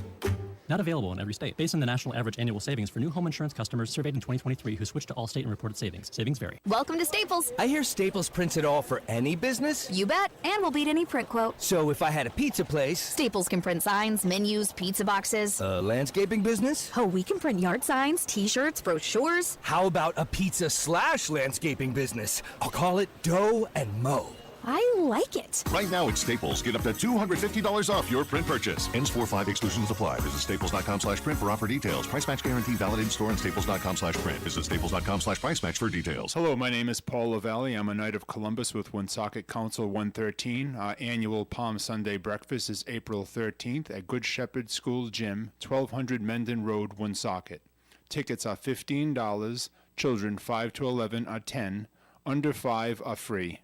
Not available in every state. Based on the national average annual savings for new home insurance customers surveyed in 2023 who switched to Allstate and reported savings. Savings vary. Welcome to Staples. I hear Staples prints it all for any business. You bet, and we'll beat any print quote. So if I had a pizza place... Staples can print signs, menus, pizza boxes. A landscaping business? Oh, we can print yard signs, t-shirts, brochures. How about a pizza/landscaping business? I'll call it Dough and Mo. I like it. Right now at Staples, get up to $250 off your print purchase. Ends 4/5, exclusions apply. Visit staples.com/print for offer details. Price match guarantee valid in store and staples.com/print. Visit staples.com/price match for details. Hello, my name is Paul LaValle. I'm a Knight of Columbus with Woonsocket Council 113. Our annual Palm Sunday breakfast is April 13th at Good Shepherd School Gym, 1200 Mendon Road, Woonsocket. Tickets are $15. Children 5 to 11 are 10. Under 5 are free.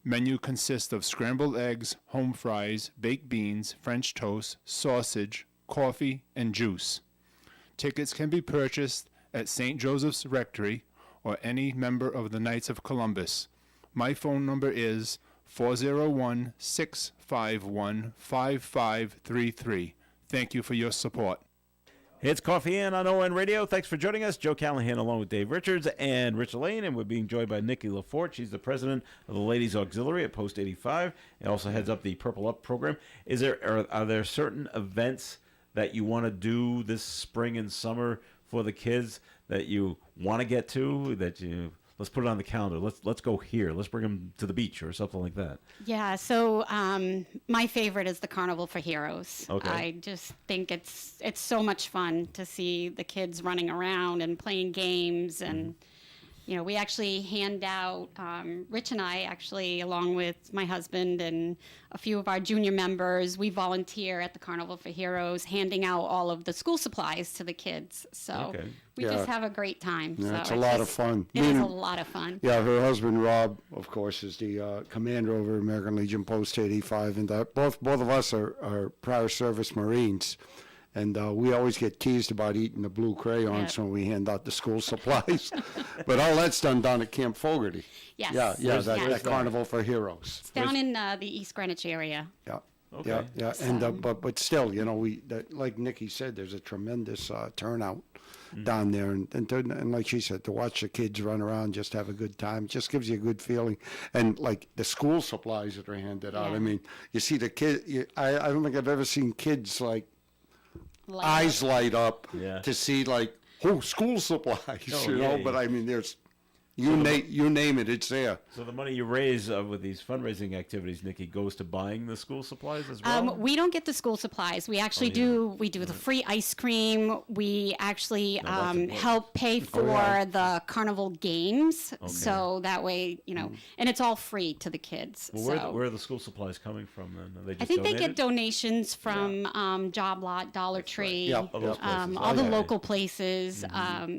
Menu consists of scrambled eggs, home fries, baked beans, French toast, sausage, coffee, and juice. Tickets can be purchased at St. Joseph's Rectory or any member of the Knights of Columbus. My phone number is 401-651-5533. Thank you for your support. It's Coffee In on ON Radio. Thanks for joining us. Joe Callahan along with Dave Richards and Rich Lane, and we're being joined by Nikki LaForte. She's the president of the Ladies Auxiliary at Post 85 and also heads up the Purple Up program. Are there certain events that you want to do this spring and summer for the kids that you want to get to, that you... Let's put it on the calendar. Let's go here. Let's bring them to the beach or something like that. Yeah, so my favorite is the Carnival for Heroes. Okay. I just think it's so much fun to see the kids running around and playing games. And, you know, we actually hand out, Rich and I actually, along with my husband and a few of our junior members, we volunteer at the Carnival for Heroes, handing out all of the school supplies to the kids. So we just have a great time. Yeah, so it's a lot of fun. It is a lot of fun. Yeah, her husband Rob, of course, is the commander over American Legion Post 85, and both of us are prior service Marines. And we always get teased about eating the blue crayons when we hand out the school supplies. But all that's done at Camp Fogarty. Yes. Yeah, that Carnival for Heroes. It's down in the East Greenwich area. Yeah. Okay. Yeah. And but still, you know, like Nikki said, there's a tremendous turnout down there, and like she said, to watch the kids run around, just have a good time, just gives you a good feeling. And like the school supplies that are handed out, I mean, you see the kid. I don't think I've ever seen kids like eyes light up to see like school supplies, you know. But I mean, there's you name it, it's there. So the money you raise with these fundraising activities, Nikki, goes to buying the school supplies as well? We don't get the school supplies. We actually do the free ice cream. We actually help pay for the carnival games. Okay. So that way, you know, and it's all free to the kids. Well, where are the school supplies coming from then? Are they just I think donated? they get donations from Job Lot, Dollar Tree, all those places. all the local places.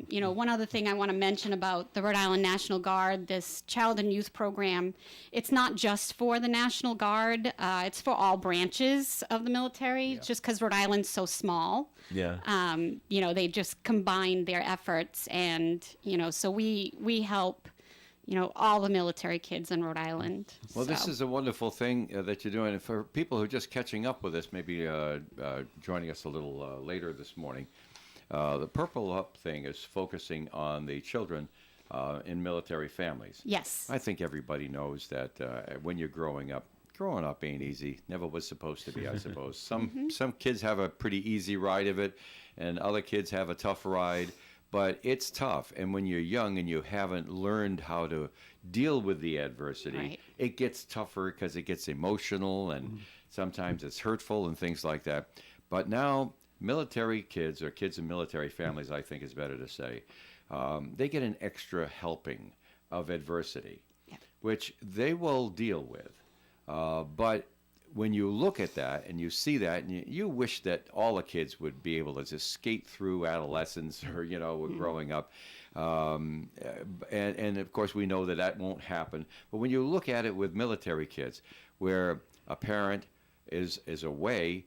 You know, one other thing I want to mention about the Rhode Island National Guard, this child and youth program, it's not just for the National Guard. It's for all branches of the military, just because Rhode Island's so small. Yeah. You know, they just combine their efforts, and, you know, so we help, you know, all the military kids in Rhode Island. Well, this is a wonderful thing that you're doing. And for people who are just catching up with us, maybe joining us a little later this morning, the Purple Up thing is focusing on the children in military families. Yes. I think everybody knows that when you're growing up ain't easy. Never was supposed to be, I suppose. Some kids have a pretty easy ride of it, and other kids have a tough ride. But it's tough, and when you're young and you haven't learned how to deal with the adversity, it gets tougher because it gets emotional, and sometimes it's hurtful and things like that. But now, military kids, or kids in military families, I think is better to say, they get an extra helping of adversity, which they will deal with. But when you look at that and you see that, and you wish that all the kids would be able to just skate through adolescence or, you know, growing up. And of course, we know that won't happen. But when you look at it with military kids, where a parent is away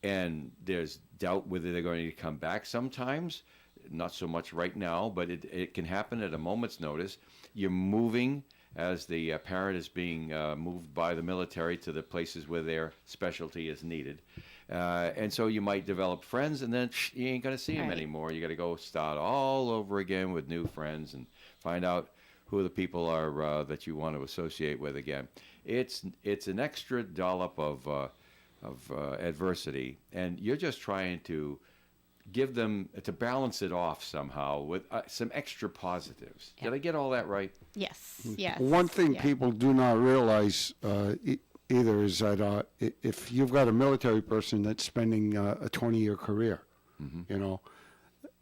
and there's doubt whether they're going to come back sometimes, not so much right now, but it can happen at a moment's notice. You're moving as the parent is being moved by the military to the places where their specialty is needed. And so you might develop friends, and then you ain't going to see them anymore. You got to go start all over again with new friends and find out who the people are that you want to associate with again. It's an extra dollop of adversity, and you're just trying to give them, to balance it off somehow with some extra positives. Did I get all that right? Yes, yes. One thing people do not realize either is that if you've got a military person that's spending a 20-year career, you know,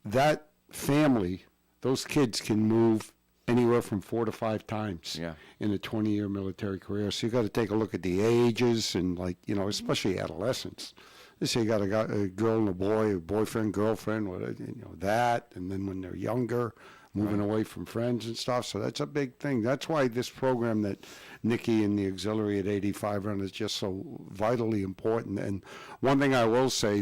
that family, those kids can move anywhere from 4 to 5 times in a 20-year military career. So you got to take a look at the ages and, like, you know, especially adolescents. Let's say you got a girl and a boy, a boyfriend, girlfriend, whatever, you know, that, and then when they're younger, moving away from friends and stuff. So that's a big thing. That's why this program that Nikki and the auxiliary at 85 run is just so vitally important. And one thing I will say,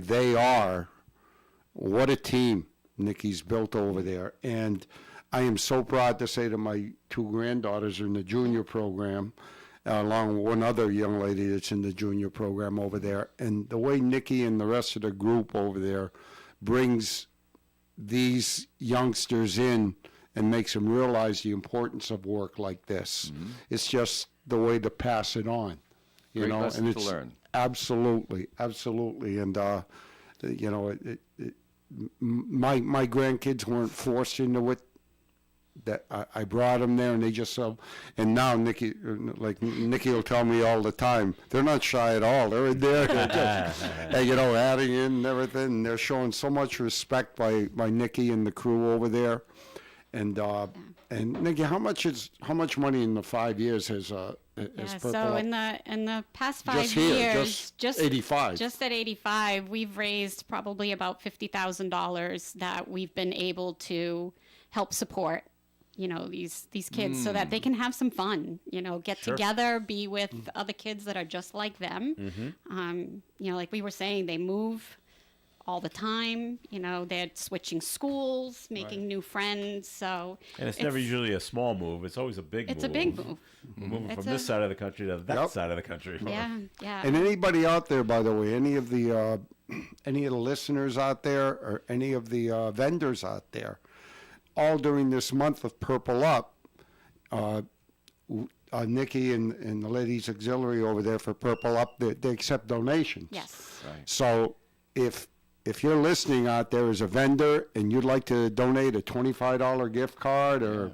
what a team Nikki's built over there. And I am so proud to say that my 2 granddaughters are in the junior program, along with one other young lady that's in the junior program over there. And the way Nikki and the rest of the group over there brings these youngsters in and makes them realize the importance of work like this. It's just the way to pass it on, you know. Lesson and to it's learn. Absolutely. And you know, my grandkids weren't forced into it. That I brought them there, and they just and now Nikki will tell me all the time, they're not shy at all. They're in there, just, you know, adding in and everything. And they're showing so much respect by Nikki and the crew over there. And Nikki, how much money in the 5 years has Purple so Up? in the past 5 Just here, years, just 85. Just at 85, we've raised probably about $50,000 that we've been able to help support, you know, these kids so that they can have some fun, you know, get together, be with other kids that are just like them. You know, like we were saying, they move all the time, you know, they're switching schools, making new friends. So and it's never usually a small move, it's always a big move. It's a big move. Moving from this side of the country to that side of the country. Yeah, yeah. And anybody out there, by the way, any of the listeners out there, or any of the vendors out there, all during this month of Purple Up, Nikki and the ladies auxiliary over there for Purple Up, they accept donations. Yes. Right. So if you're listening out there as a vendor and you'd like to donate a $25 gift card or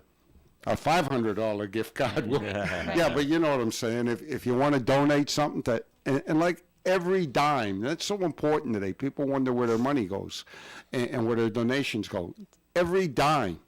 a $500 gift card, but you know what I'm saying. If you want to donate something to, and like every dime, that's so important today. People wonder where their money goes and where their donations go. Every dime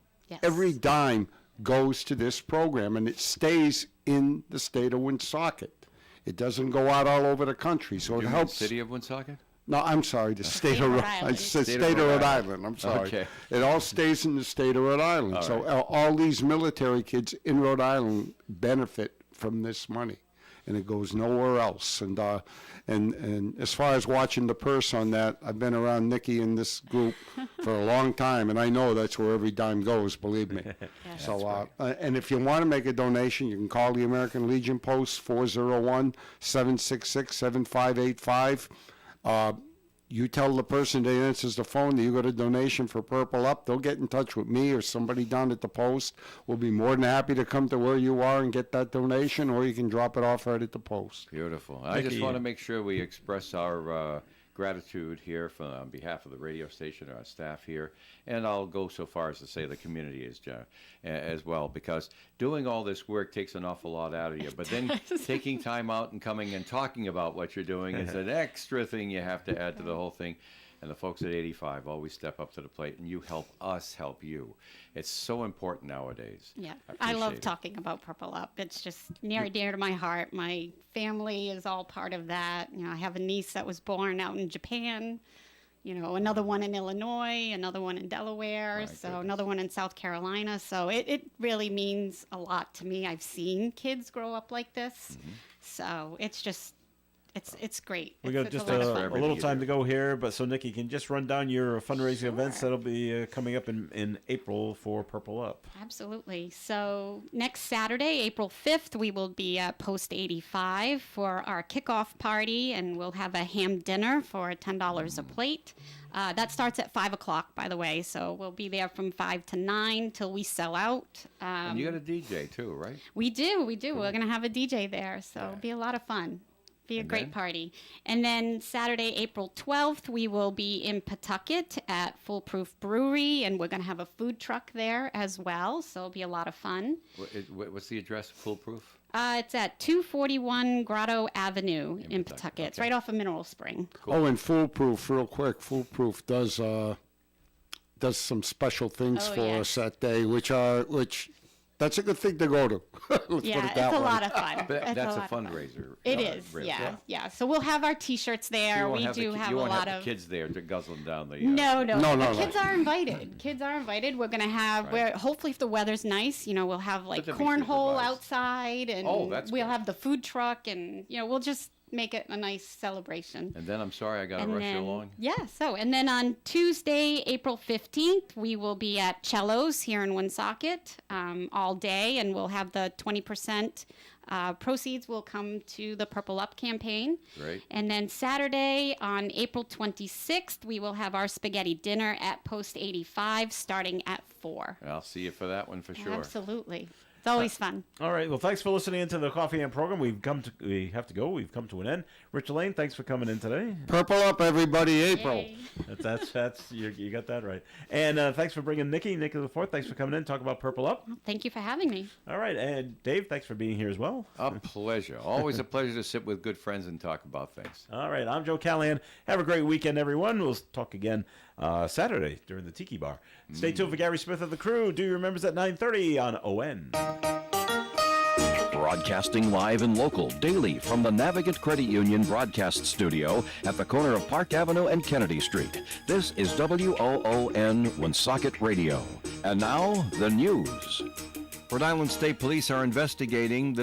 goes to this program, and it stays in the state of Woonsocket. It doesn't go out all over the country, so it helps. City of Woonsocket? No, I'm sorry, the state of Rhode Island. I said state of Rhode Island. I'm sorry. Okay. It all stays in the state of Rhode Island. All So right. all these military kids in Rhode Island benefit from this money, and it goes nowhere else. And as far as watching the purse on that, I've been around Nikki and this group for a long time, and I know that's where every dime goes, believe me. So, and if you want to make a donation, you can call the American Legion Post, 401-766-7585. You tell the person that answers the phone that you got a donation for Purple Up, they'll get in touch with me or somebody down at the post. We'll be more than happy to come to where you are and get that donation, or you can drop it off right at the post. Beautiful. I just want to make sure we express our gratitude here on behalf of the radio station, our staff here, and I'll go so far as to say the community as well, because doing all this work takes an awful lot out of you. But then taking time out and coming and talking about what you're doing is an extra thing you have to add to the whole thing. And the folks at 85 always step up to the plate, and you help us help you. It's so important nowadays. Yeah, I love talking about Purple Up. It's just near and dear to my heart. My family is all part of that. You know, I have a niece that was born out in Japan, you know, another one in Illinois, another one in Delaware, another one in South Carolina. So it really means a lot to me. I've seen kids grow up like this. So it's It's great. We got just a little time to go here, but so Nikki can just run down your fundraising events that'll be coming up in April for Purple Up. Absolutely. So next Saturday, April 5th, we will be at Post 85 for our kickoff party, and we'll have a ham dinner for $10 a plate. That starts at 5 o'clock, by the way, so we'll be there from 5 to 9 till we sell out. And you got a DJ too, right? We do. Cool. We're going to have a DJ there, so it'll be a lot of fun. Be a great party. And then Saturday, April 12th, we will be in Pawtucket at Foolproof Brewery, and we're going to have a food truck there as well, so it'll be a lot of fun. What's the address of Foolproof? It's at 241 Grotto Avenue in Pawtucket. Okay. It's right off of Mineral Spring. Cool. Oh, and Foolproof, real quick, Foolproof does some special things for us that day, which that's a good thing to go to. Yeah, it's a lot of fun. But that's a fundraiser. It is, yeah. So we'll have our T-shirts there. So we do have a lot of kids there guzzling down the. No. Kids are invited. Kids are invited. We're gonna have. Hopefully, if the weather's nice, we'll have like cornhole outside, and we'll have the food truck, and we'll just make it a nice celebration. And then I'm sorry I got to rush you along. Yeah, and then on Tuesday, April 15th, we will be at Cello's here in Woonsocket all day, and we'll have the 20% proceeds will come to the Purple Up campaign. Great. And then Saturday on April 26th, we will have our spaghetti dinner at Post 85 starting at 4. I'll see you for that one for sure. Absolutely. It's always fun. All right. Well, thanks for listening to the Coffee and program. We have to go. We've come to an end. Richard Lane, thanks for coming in today. Purple Up, everybody, April. Yay. That's you got that right. And thanks for bringing Nikki the Fourth. Thanks for coming in, talk about Purple Up. Thank you for having me. All right. And Dave, thanks for being here as well. A pleasure. Always a pleasure to sit with good friends and talk about things. All right. I'm Joe Callahan. Have a great weekend, everyone. We'll talk again Saturday during the Tiki Bar. Stay tuned for Gary Smith of the Crew. Do your members at 9:30 on ON. Broadcasting live and local daily from the Navigant Credit Union broadcast studio at the corner of Park Avenue and Kennedy Street. This is WOON Woonsocket Radio. And now, the news. Rhode Island State Police are investigating the